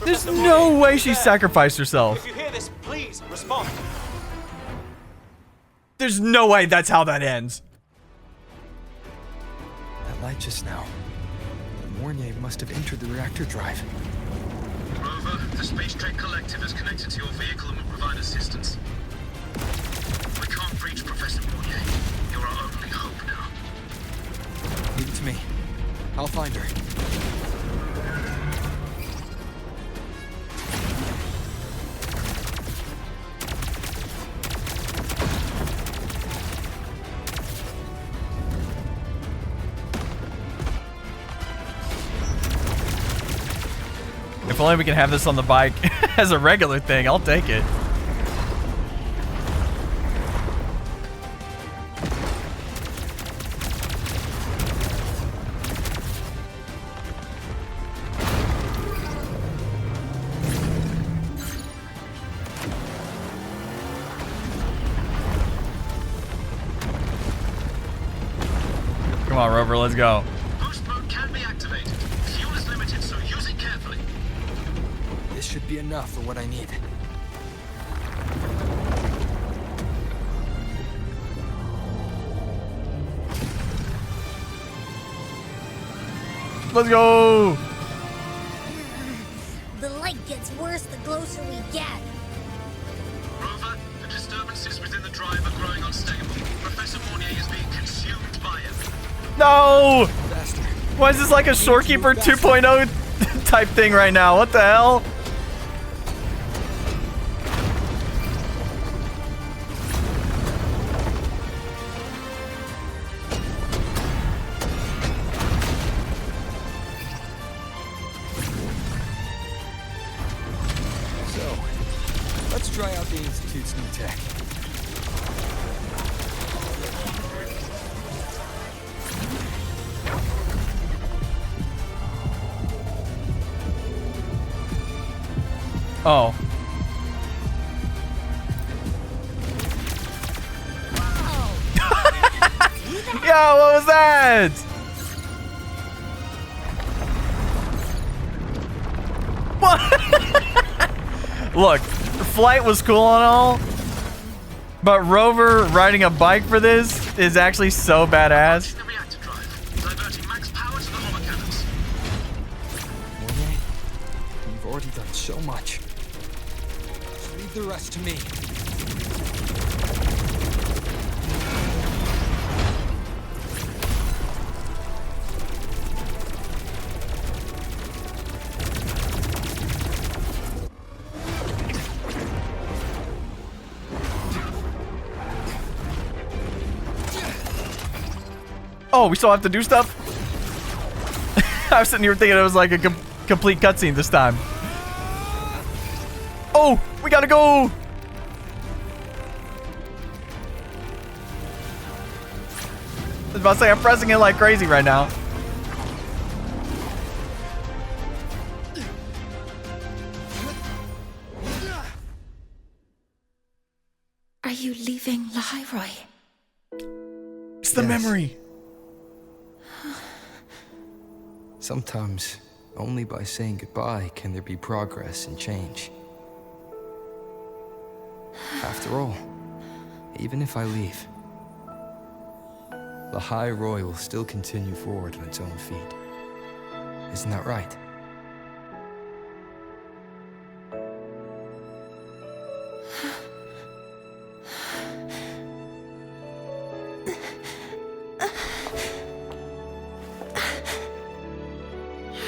There's no way she sacrificed herself. If you hear this, please respond. There's no way that's how that ends. That light just now. Mornye must have entered the reactor drive. Rover, the Space Trek Collective is connected to your vehicle and will provide assistance. We can't reach Professor Mornye. You're our only hope now. Leave it to me. I'll find her. If only we can have this on the bike as a regular thing, I'll take it. Come on, Rover, let's go. Boost mode can be activated. Fuel is limited, so use it carefully. This should be enough for what I need. Let's go! The light gets worse the closer we get. Rover, the disturbances within the drive are growing unstable. Professor Mornye is being consumed by it. No! Why is this like a Shorekeeper 2.0 type thing right now? What the hell? So, let's try out the Institute's new tech. Oh. Yo, what was that? What? Look, flight was cool and all, but Rover riding a bike for this is actually so badass. Mornye, you've already done so much. Just leave the rest to me. Oh, we still have to do stuff? I was sitting here thinking it was like a complete cutscene this time. Oh, we gotta go! was about to say, I'm pressing it like crazy right now. Are you leaving Lahairoi? It's the memory. Sometimes, only by saying goodbye can there be progress and change. After all, even if I leave, Lahairoi will still continue forward on its own feet. Isn't that right?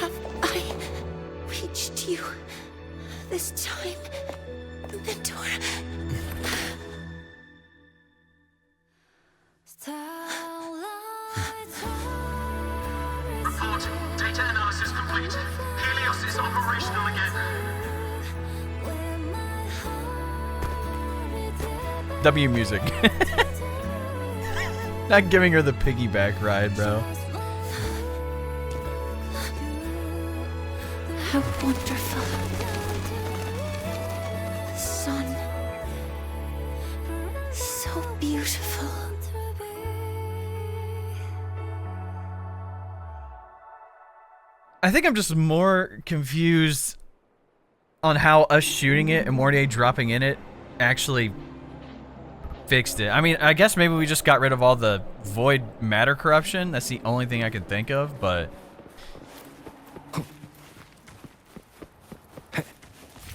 Have I reached you this time, Mentor? Report. Data analysis complete. Helios is operational again. W music. Not giving her the piggyback ride, bro. How wonderful. The sun. So beautiful. I think I'm just more confused on how us shooting it and Mornye dropping in it actually fixed it. I mean, I guess maybe we just got rid of all the void matter corruption. That's the only thing I could think of, but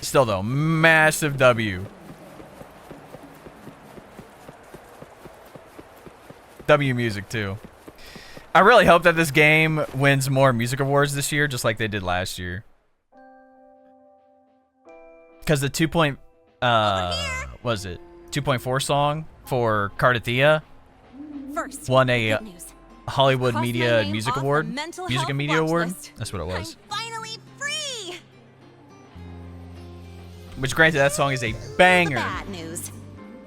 still though, massive W. W music too. I really hope that this game wins more music awards this year, just like they did last year. Because the 2.4 song for Cardathia First, won a good news. Hollywood Cross my Media name Music off the Award. mental Music health and Media watch Award. list. That's what it was. Finally free! Which, granted, that song is a banger. Bad news.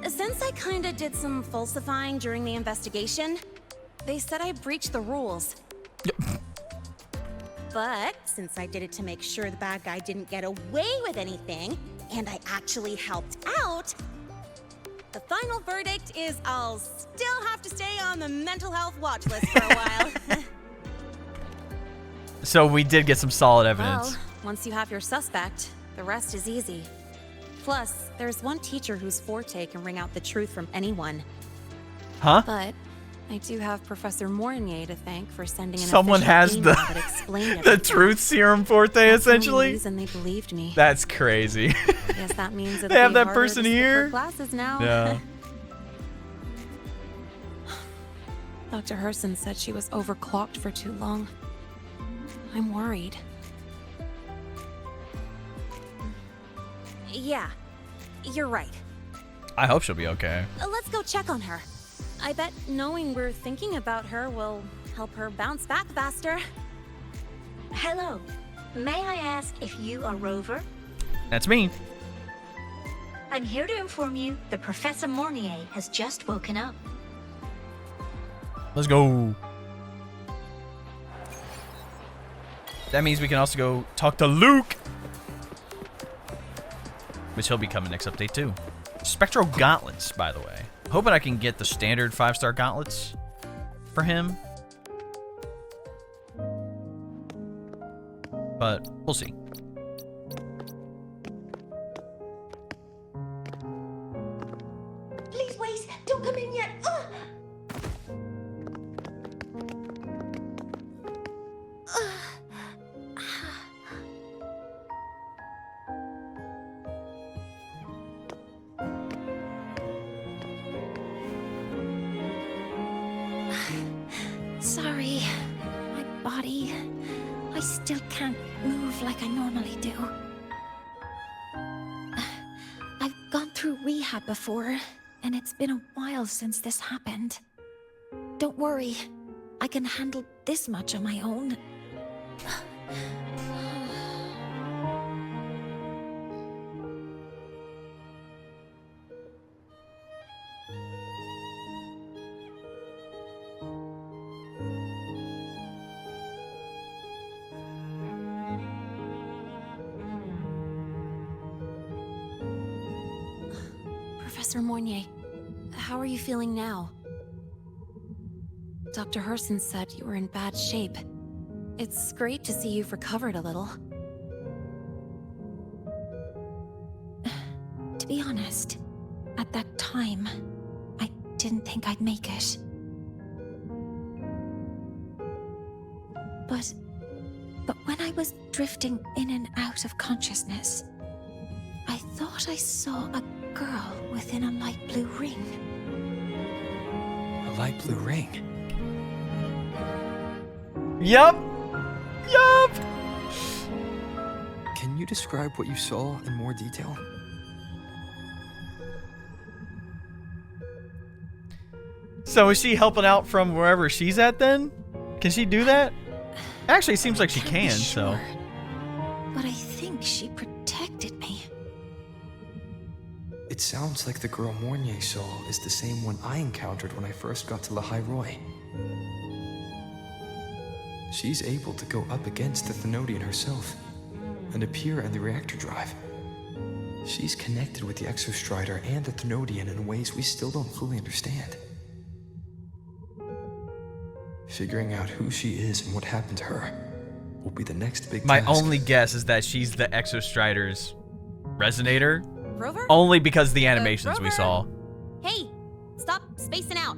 Since I kinda did some falsifying during the investigation, they said I breached the rules. But since I did it to make sure the bad guy didn't get away with anything, and I actually helped out, the final verdict is I'll still have to stay on the mental health watch list for a while. So we did get some solid evidence. Well, once you have your suspect, the rest is easy. Plus, there's one teacher whose forte can wring out the truth from anyone. Huh? But I do have Professor Mornye to thank for sending an Someone official has email that explained the everything. truth serum forte, That's the only essentially. reason they believed me. That's crazy. Guess that means it'll They have be that harder person to skip here? her classes now. Yeah. Dr. Herson said she was overclocked for too long. I'm worried. Yeah, you're right. I hope she'll be okay. Let's go check on her. I bet knowing we're thinking about her will help her bounce back faster. Hello. May I ask if you are Rover? That's me. I'm here to inform you that Professor Mornye has just woken up. Let's go. That means we can also go talk to Luke. Which he'll be coming next update too. Spectral gauntlets, by the way. Hoping I can get the standard 5-star gauntlets for him. But we'll see. Please wait! Don't come in yet! Sorry. My body. I still can't move like I normally do. I've gone through rehab before, and it's been a while since this happened. Don't worry. I can handle this much on my own. Professor Mornye, how are you feeling now? Dr. Herson said you were in bad shape. It's great to see you've recovered a little. To be honest, at that time, I didn't think I'd make it. But when I was drifting in and out of consciousness, I thought I saw a girl within a light blue ring. A light blue ring? Yup! Yup! Can you describe what you saw in more detail? So is she helping out from wherever she's at then? Can she do that? Actually, it seems like she can, so. But I think she protected me. It sounds like the girl Mornye saw is the same one I encountered when I first got to Lahai Roy. She's able to go up against the Thenodian herself and appear in the reactor drive. She's connected with the Exostrider and the Thenodian in ways we still don't fully understand. Figuring out who she is and what happened to her will be the next big My task. only guess is that she's the Exostrider's resonator. Rover? Only because the animations we Rover? saw. Hey, stop spacing out.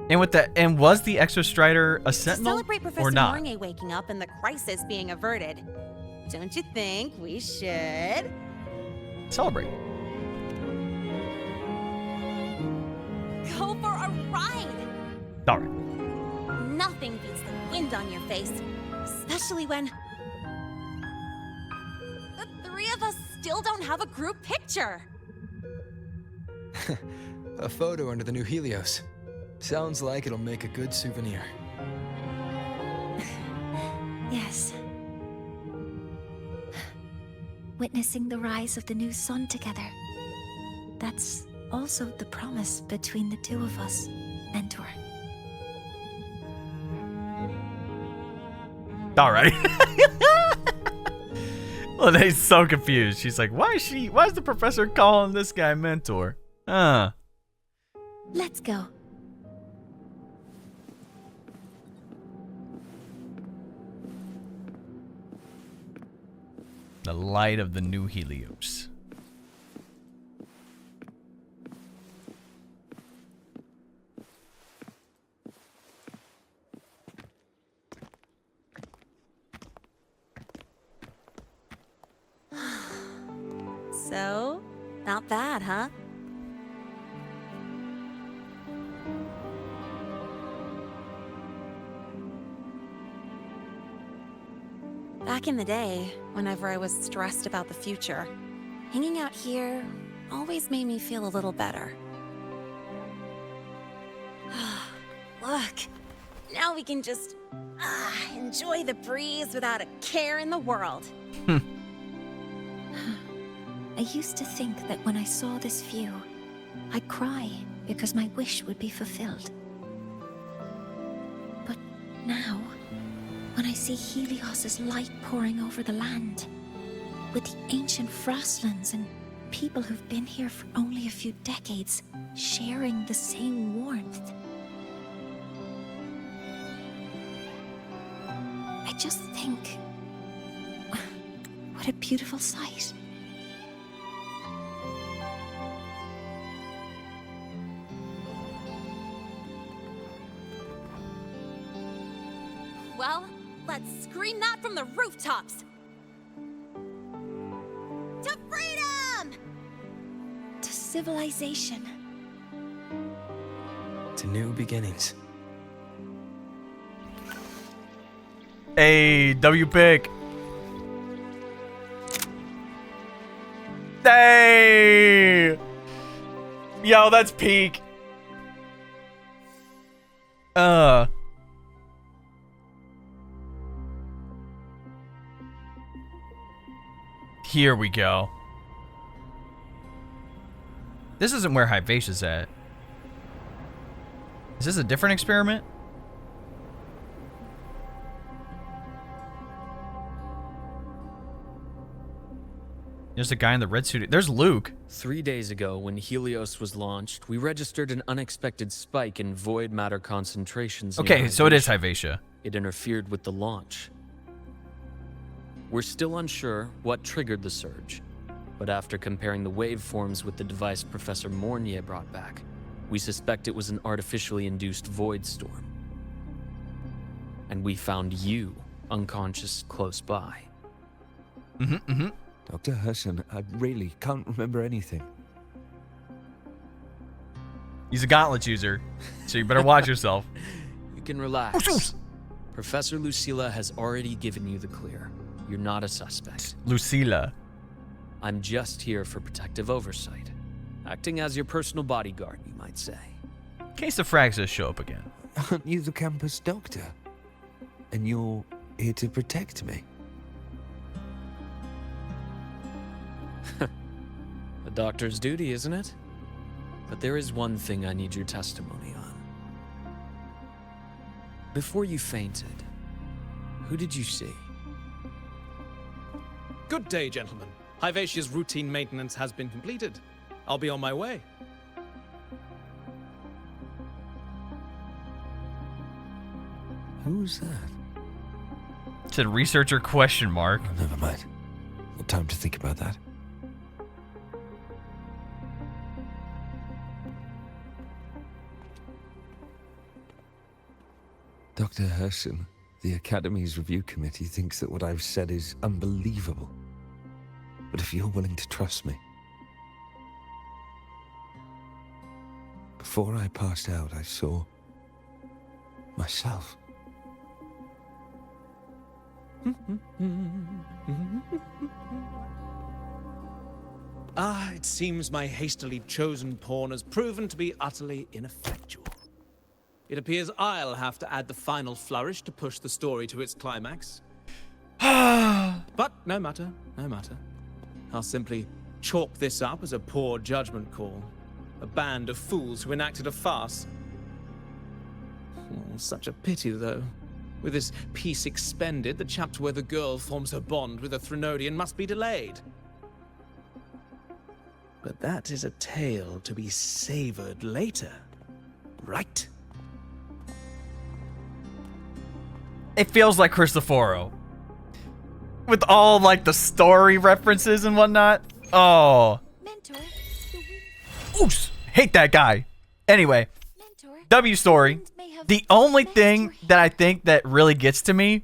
And was the Exostrider a To sentinel celebrate Professor or not? Mornye waking up and the crisis being averted, don't you think we should Celebrate. go for a ride? All right. Nothing beats the wind on your face, especially when the three of us still don't have a group picture. A photo under the new Helios. Sounds like it'll make a good souvenir. Yes. Witnessing the rise of the new sun together. That's also the promise between the two of us, Mentor. All right. Lene's so confused. She's like, why is the professor calling this guy Mentor? Let's go. The light of the new Helios. So, not bad, huh? Back in the day, whenever I was stressed about the future, hanging out here always made me feel a little better. Look, now we can just enjoy the breeze without a care in the world. I used to think that when I saw this view, I'd cry because my wish would be fulfilled. But now, when I see Helios's light pouring over the land, with the ancient frostlands and people who've been here for only a few decades sharing the same warmth, I just think, what a beautiful sight. Well, let's scream that from the rooftops! To freedom! To civilization. To new beginnings. Hey, W pick. Hey! Yo, that's peak. Here we go. This isn't where Hyvatia's at. Is this a different experiment? There's a guy in the red suit. There's Luke. 3 days ago, when Helios was launched, we registered an unexpected spike in void matter concentrations. Okay, so it is Hyvatia. It interfered with the launch. We're still unsure what triggered the surge, but after comparing the waveforms with the device Professor Mornye brought back, we suspect it was an artificially induced void storm. And we found you unconscious close by. Dr. Herson, I really can't remember anything. He's a gauntlet user, so you better watch yourself. You can relax. Professor Lucilla has already given you the clear. You're not a suspect. Lucilla. I'm just here for protective oversight. Acting as your personal bodyguard, you might say. In case the Fraxes show up again. Aren't you the campus doctor? And you're here to protect me? A doctor's duty, isn't it? But there is one thing I need your testimony on. Before you fainted, who did you see? Good day, gentlemen. Hyvatia's routine maintenance has been completed. I'll be on my way. Who's that? It said researcher question mark. Oh, never mind. No time to think about that. Dr. Herson, the Academy's review committee thinks that what I've said is unbelievable. But if you're willing to trust me... Before I passed out, I saw... myself. It seems my hastily chosen pawn has proven to be utterly ineffectual. It appears I'll have to add the final flourish to push the story to its climax. But no matter, no matter. I'll simply chalk this up as a poor judgment call. A band of fools who enacted a farce. Oh, such a pity, though. With this piece expended, the chapter where the girl forms her bond with a Threnodian must be delayed. But that is a tale to be savored later, right? It feels like Cristoforo. With all, like, the story references and whatnot. Oh. Mentor, Oops. Hate that guy. Anyway. W story. The only thing that I think that really gets to me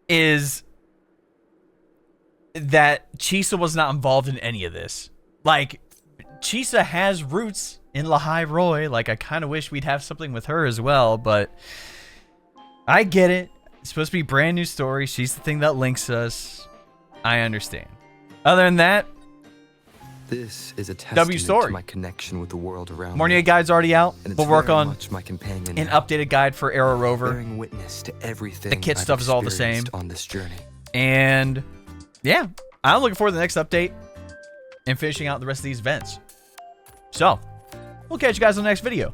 is that Chisa was not involved in any of this. Like, Chisa has roots in Lahai Roy. Like, I kind of wish we'd have something with her as well, but I get it. It's supposed to be a brand new story. She's the thing that links us. I understand. Other than that, this is a testament W story. to my connection with the world around Mornye me. guide's already out. And it's We'll work very on much my companion an now, updated guide for Arrow Rover. bearing witness to everything The kit I've stuff is all the same. experienced on this journey. And yeah, I'm looking forward to the next update and finishing out the rest of these events. So, we'll catch you guys in the next video.